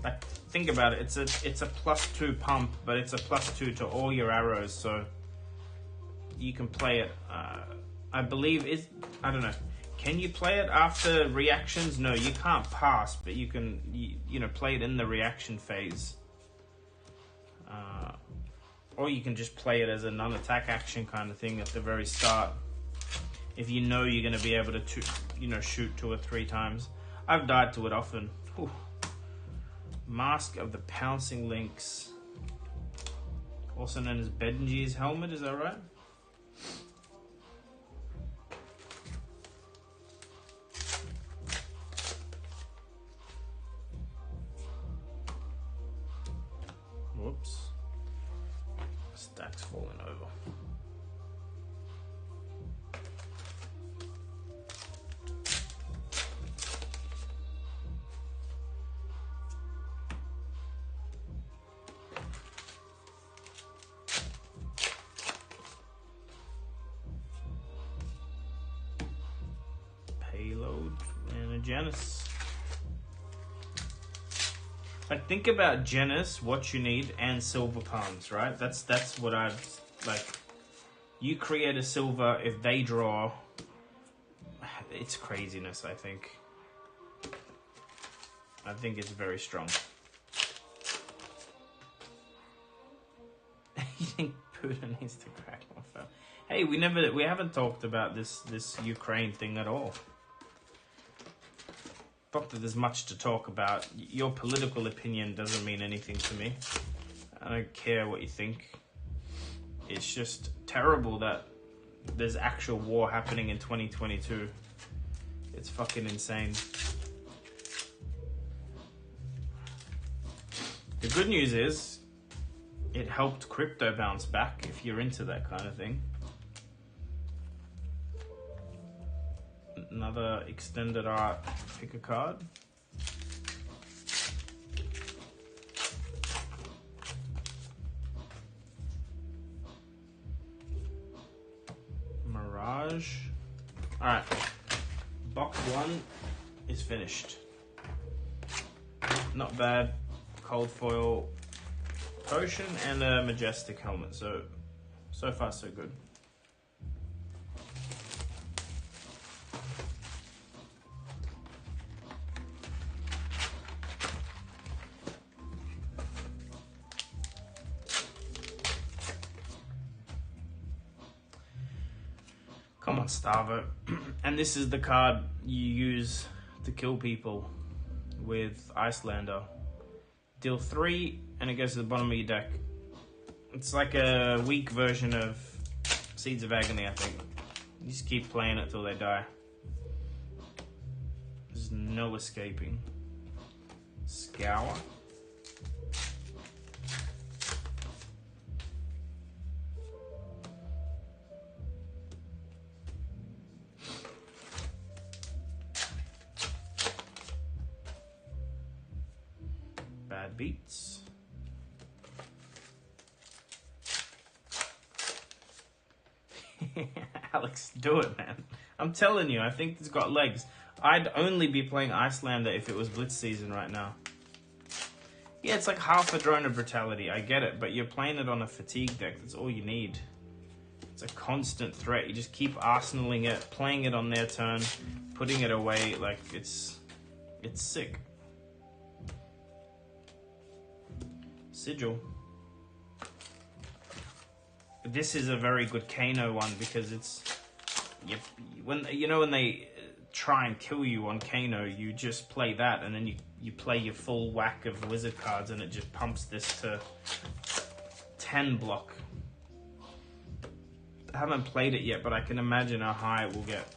Like, think about it. It's a +2 pump, but it's a +2 to all your arrows, so you can play it. I believe I don't know. Can you play it after reactions? No, you can't pass, but you can, you know, play it in the reaction phase. Or you can just play it as a non-attack action kind of thing at the very start. If you know you're going to be able to, you know, shoot 2 or 3 times. I've died to it often. Whew. Mask of the Pouncing Lynx. Also known as Benji's helmet, is that right? Whoops. Stack's falling over. Payload and a Genis. Like, think about Genis, what you need, and Silver Palms, right? That's what I've, like, you create a silver, if they draw, it's craziness, I think. I think it's very strong. You think Putin needs to crack more fell? Hey, we haven't talked about this Ukraine thing at all. Not that there's much to talk about. Your political opinion doesn't mean anything to me. I don't care what you think. It's just terrible that there's actual war happening in 2022. It's fucking insane. The good news is, it helped crypto bounce back if you're into that kind of thing. Another extended art, pick a card. Mirage. Alright, box 1 is finished. Not bad. Cold foil potion and a majestic helmet. So far so good. Come on, Starbro. And this is the card you use to kill people with Icelander. Deal 3, and it goes to the bottom of your deck. It's like a weak version of Seeds of Agony, I think. You just keep playing it till they die. There's no escaping. Scour. Bad Beats. Alex, do it, man. I'm telling you, I think it's got legs. I'd only be playing Icelander if it was Blitz season right now. Yeah, it's like half a Drone of Brutality, I get it, but you're playing it on a fatigue deck, that's all you need. It's a constant threat, you just keep arsenaling it, playing it on their turn, putting it away, like, it's sick. Sigil. This is a very good Kano one because it's when they try and kill you on Kano, you just play that and then you play your full whack of wizard cards and it just pumps this to 10 block. I haven't played it yet, but I can imagine how high it will get.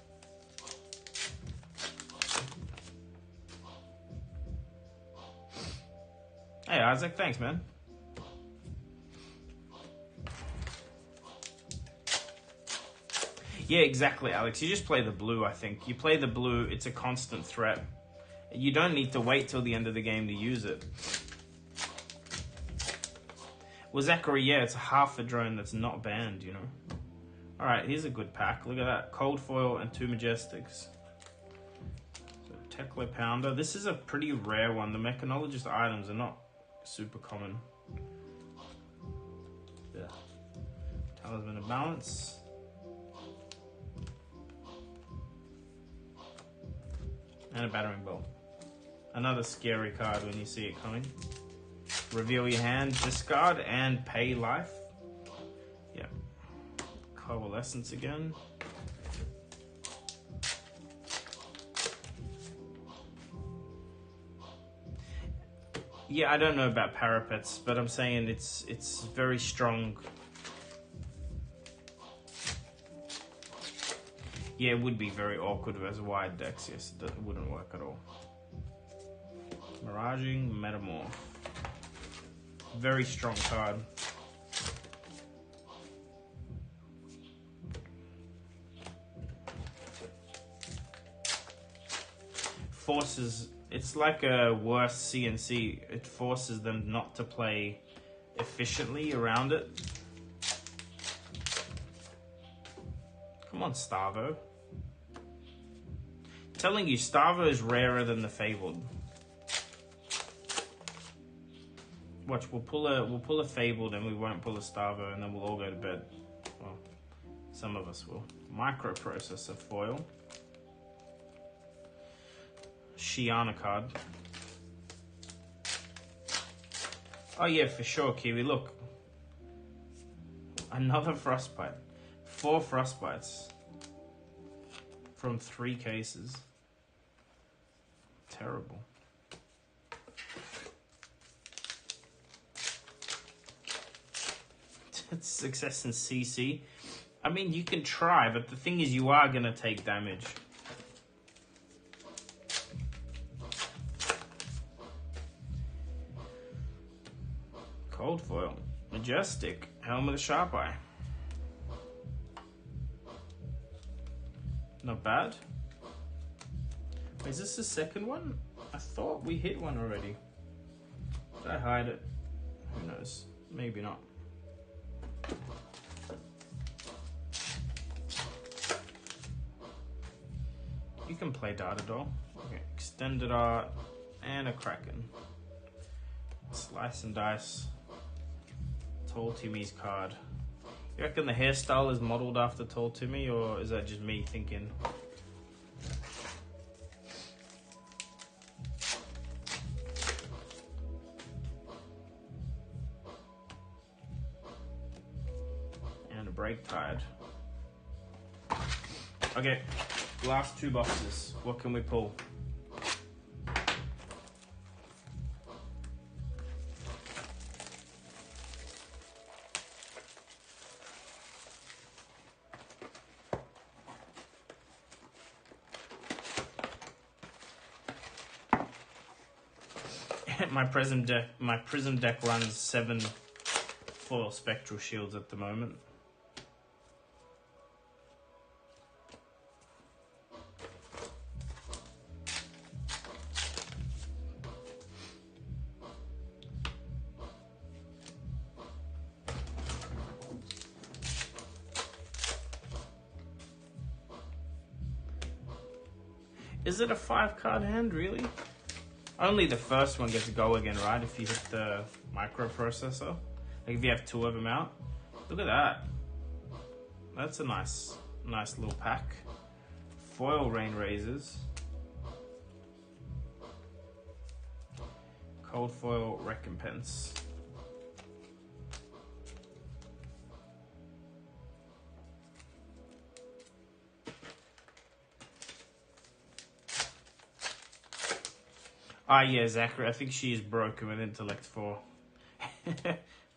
Hey Isaac, thanks man. Yeah, exactly, Alex. You just play the blue, I think. You play the blue, it's a constant threat. You don't need to wait till the end of the game to use it. Well, Zachary, yeah, it's a half a drone that's not banned, you know. Alright, here's a good pack. Look at that. Cold foil and 2 Majestics. So, Teklo Pounder. This is a pretty rare one. The Mechanologist items are not super common. Yeah. Talisman of Balance. And a Battering Bolt. Another scary card when you see it coming. Reveal your hand, discard, and pay life. Yeah. Coalescence again. Yeah, I don't know about parapets, but I'm saying it's very strong. Yeah, it would be very awkward as wide decks, yes, it wouldn't work at all. Miraging Metamorph. Very strong card. Forces, it's like a worse CNC. It forces them not to play efficiently around it. Come on, Starvo. Telling you, Starvo is rarer than the Fabled. Watch, we'll pull a Fabled and we won't pull a Starvo, and then we'll all go to bed. Well, some of us will. Microprocessor foil. Shiana card. Oh yeah, for sure, Kiwi. Look, another Frostbite. 4 Frostbites from 3 cases. Terrible. Success in CC. I mean, you can try, but the thing is, you are gonna take damage. Cold foil. Majestic. Helm of the Sharp Eye. Not bad. Wait, is this the second one? I thought we hit one already. Did I hide it? Who knows? Maybe not. You can play Data Doll. Okay, Extended Art and a Kraken. Slice and Dice. Tall Timmy's card. You reckon the hairstyle is modelled after Tall Timmy, or is that just me thinking? And a Break Tide. Okay, last 2 boxes. What can we pull? My Prism deck runs 7 foil Spectral Shields at the moment. Is it a 5-card hand, really? Only the first one gets to go again, right? If you hit the microprocessor. Like if you have 2 of them out. Look at that. That's a nice little pack. Foil Rain Razors. Cold foil Recompense. Ah, yeah, Zachary. I think she is broken with intellect 4.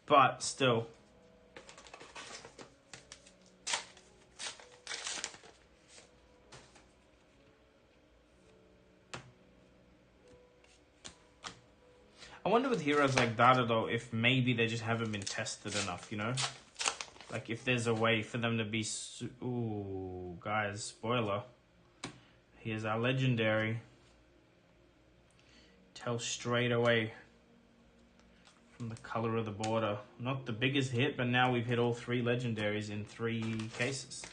But still. I wonder with heroes like Data though, if maybe they just haven't been tested enough, you know? Like if there's a way for them to be... Ooh, guys, spoiler. Here's our legendary. Tell straight away from the color of the border. Not the biggest hit, but now we've hit all 3 legendaries in 3 cases.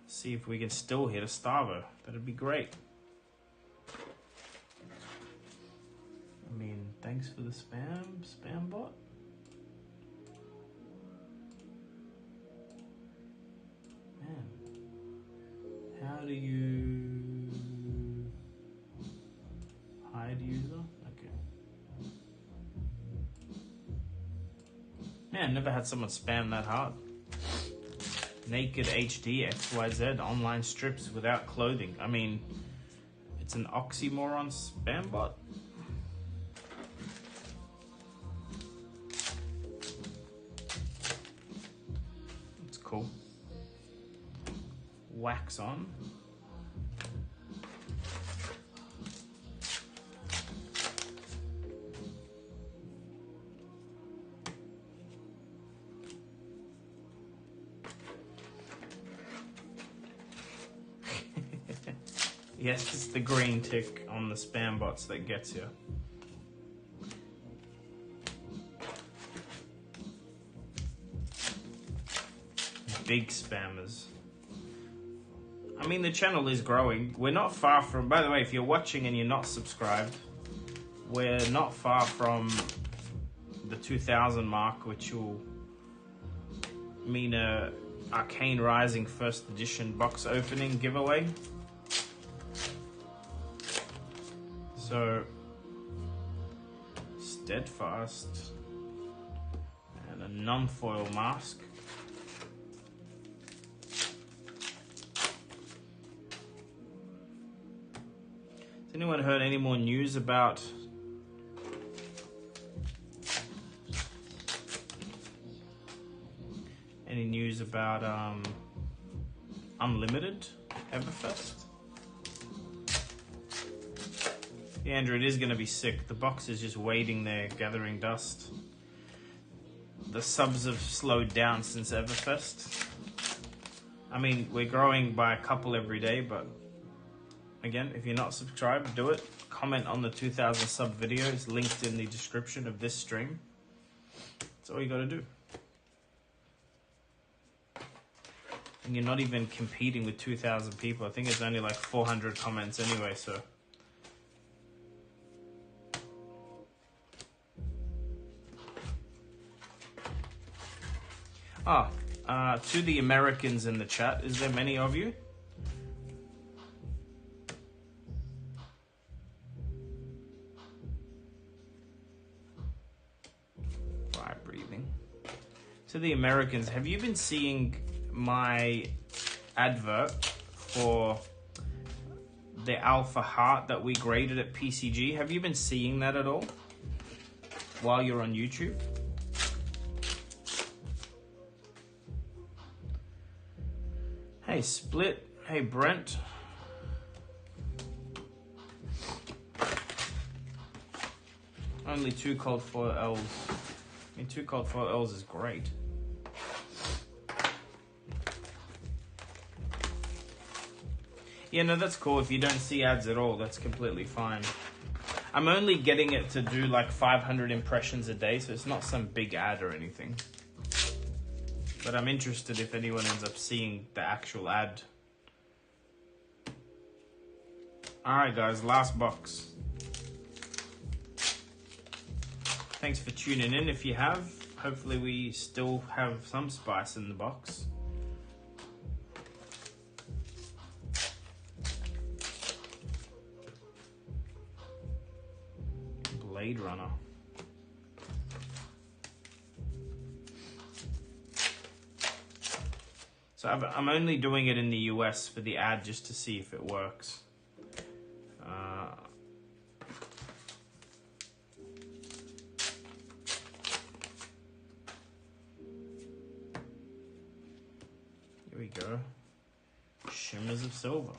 See if we can still hit a Starbro. That'd be great. I mean, thanks for the spam bot. Man, how do you hide user? Okay. Man, never had someone spam that hard. Naked HD XYZ online strips without clothing. I mean, it's an oxymoron spam bot. It's cool. Wax on. Yes, it's the green tick on the spam bots that gets you. Big spammers. I mean, the channel is growing. We're not far from... By the way, if you're watching and you're not subscribed, we're not far from the 2,000 mark, which will mean a Arcane Rising First Edition box opening giveaway. So, Steadfast and a non-foil mask. Has anyone heard any more news about Unlimited EVERFEST? Yeah, Andrew, it is going to be sick. The box is just waiting there, gathering dust. The subs have slowed down since EVERFEST. I mean, we're growing by a couple every day, but again, if you're not subscribed, do it. Comment on the 2,000 sub video. It's linked in the description of this stream. That's all you got to do. And you're not even competing with 2,000 people. I think it's only like 400 comments anyway, so... to the Americans in the chat, is there many of you? Right, breathing. To the Americans, have you been seeing my advert for the Alpha Heart that we graded at PCG? Have you been seeing that at all while you're on YouTube? Hey, Split. Hey, Brent. Only 2 cold foil L's. I mean, 2 cold foil L's is great. Yeah, no, that's cool. If you don't see ads at all, that's completely fine. I'm only getting it to do like 500 impressions a day, so it's not some big ad or anything. But I'm interested if anyone ends up seeing the actual ad. Alright guys, last box. Thanks for tuning in if you have. Hopefully we still have some spice in the box. Blade Runner. So I'm only doing it in the US for the ad just to see if it works. Here we go. Shimmers of Silver.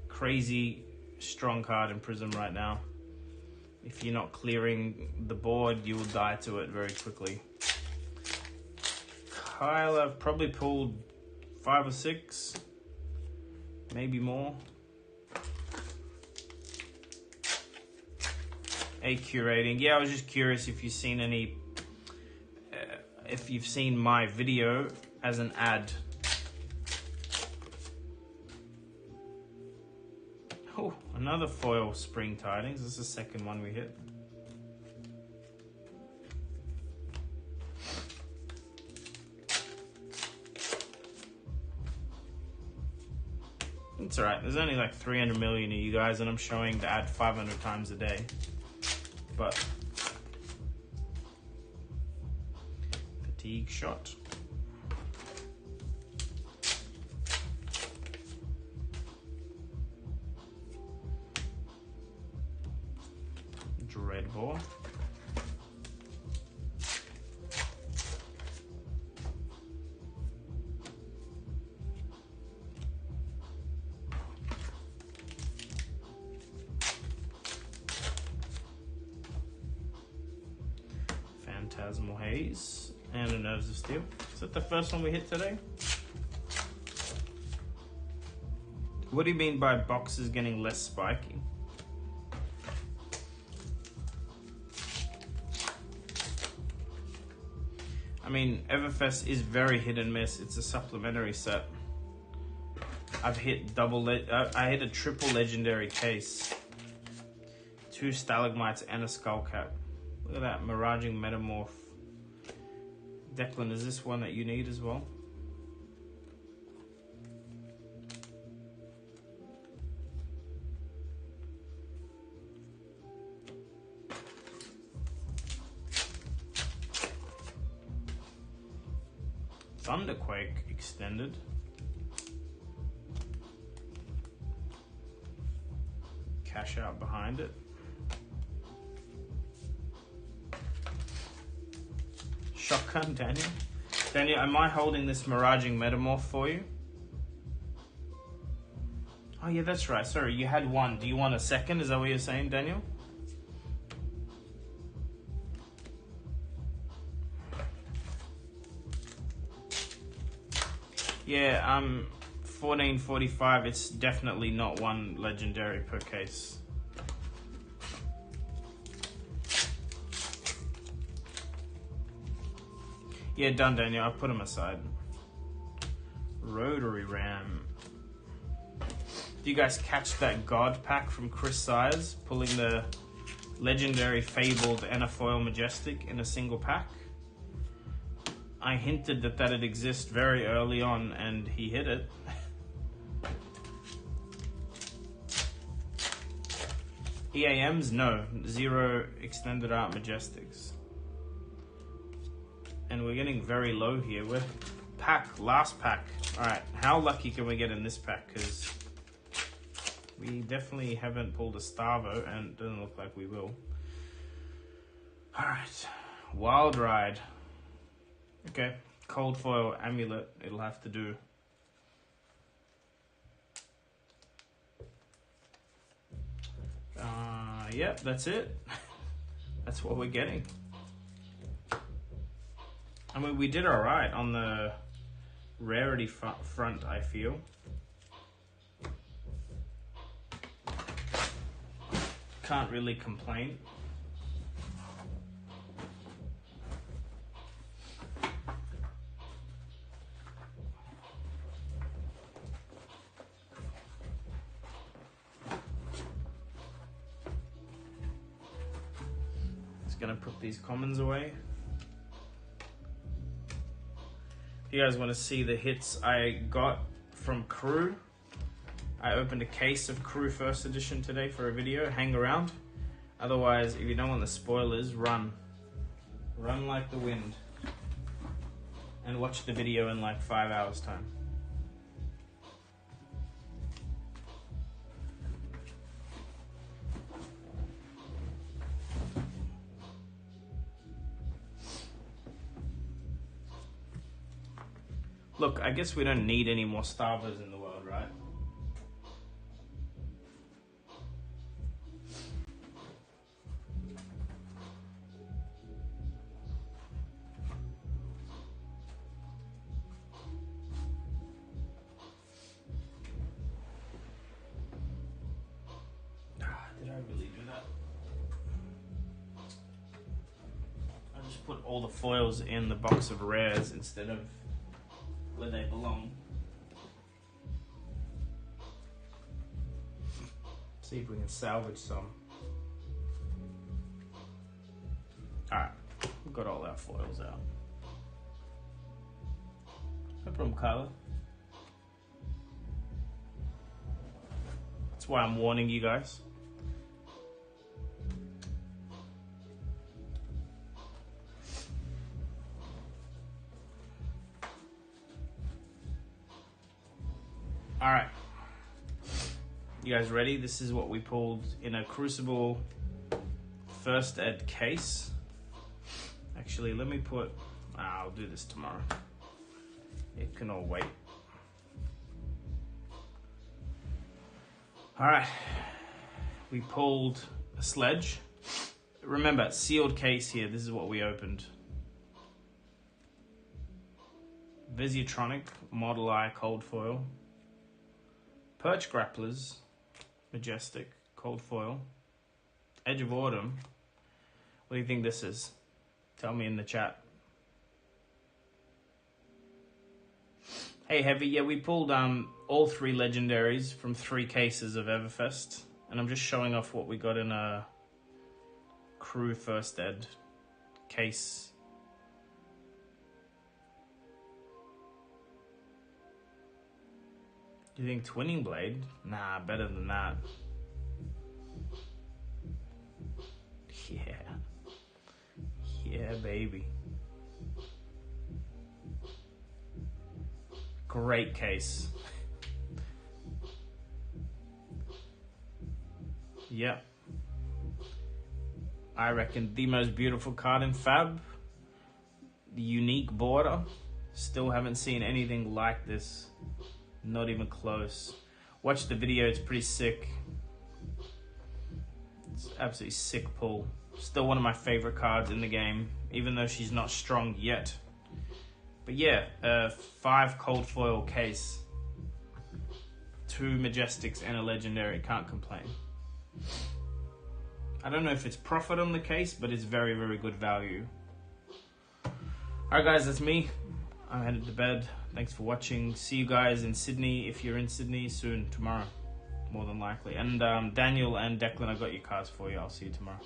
Crazy strong card in Prism right now. If you're not clearing the board, you will die to it very quickly. Kyle, I've probably pulled 5 or 6, maybe more. A curating. Yeah, I was just curious if you've seen any, if you've seen my video as an ad. Oh, another foil Spring Tidings. This is the second one we hit. It's alright, there's only like 300 million of you guys and I'm showing the ad 500 times a day. But fatigue shot. Dread ball. Phantasmal Haze and a Nerves of Steel. Is that the first one we hit today? What do you mean by boxes getting less spiky? I mean, EVERFEST is very hit and miss. It's a supplementary set. I've hit I hit a triple legendary case. 2 stalagmites and a skullcap. Look at that, Miraging Metamorph. Declan, is this one that you need as well? Thunderquake extended. Cash out behind it. Shotgun, Daniel. Daniel, am I holding this Miraging Metamorph for you? Oh yeah, that's right. Sorry, you had one. Do you want a second? Is that what you're saying, Daniel? Yeah, 1445. It's definitely not one legendary per case. Yeah, done, Daniel. I'll put them aside. Rotary Ram. Do you guys catch that God pack from Chris Sires? Pulling the legendary Fabled and a foil Majestic in a single pack? I hinted that that'd exist very early on and he hit it. EAMs? No. 0 extended art Majestics. And we're getting very low here. We're last pack. Alright, how lucky can we get in this pack? Because we definitely haven't pulled a Starbro and it doesn't look like we will. Alright, Wild Ride. Okay, Cold Foil Amulet, it'll have to do. Yep, that's it. That's what we're getting. I mean, we did alright on the rarity front, I feel. Can't really complain. Just gonna put these commons away. If you guys want to see the hits I got from Crew, I opened a case of Crew First Edition today for a video. Hang around. Otherwise, if you don't want the spoilers, run. Run like the wind. and watch the video in like 5 hours time. Look, I guess we don't need any more Starbros in the world, right? Did I really do that? I just put all the foils in the box of rares instead of where they belong. See if we can salvage some. Alright, we've got all our foils out. No problem, Kyla. That's why I'm warning you guys. Alright, you guys ready? This is what we pulled in a Crucible first ed case. Actually, let me put, I'll do this tomorrow. It can all wait. Alright, we pulled a Sledge. Remember, sealed case here, this is what we opened. Visitronic, Model I Cold Foil. Perch Grapplers, Majestic, Cold Foil. Edge of Autumn. What do you think this is? Tell me in the chat. Hey Heavy, yeah, we pulled all 3 legendaries from 3 cases of EVERFEST. And I'm just showing off what we got in a Crew First Ed case. Do you think Twinning Blade? Nah, better than that. Yeah. Yeah, baby. Great case. Yep. I reckon the most beautiful card in Fab. The unique border. Still haven't seen anything like this. Not even close. Watch the video, it's pretty sick. It's absolutely sick pull. Still one of my favorite cards in the game, even though she's not strong yet. But yeah, 5 cold foil case. 2 Majestics and a Legendary, can't complain. I don't know if it's profit on the case, but it's very, very good value. Alright guys, that's me. I'm headed to bed. Thanks for watching. See you guys in Sydney, if you're in Sydney, soon, tomorrow, more than likely. And Daniel and Declan, I got your cards for you. I'll see you tomorrow.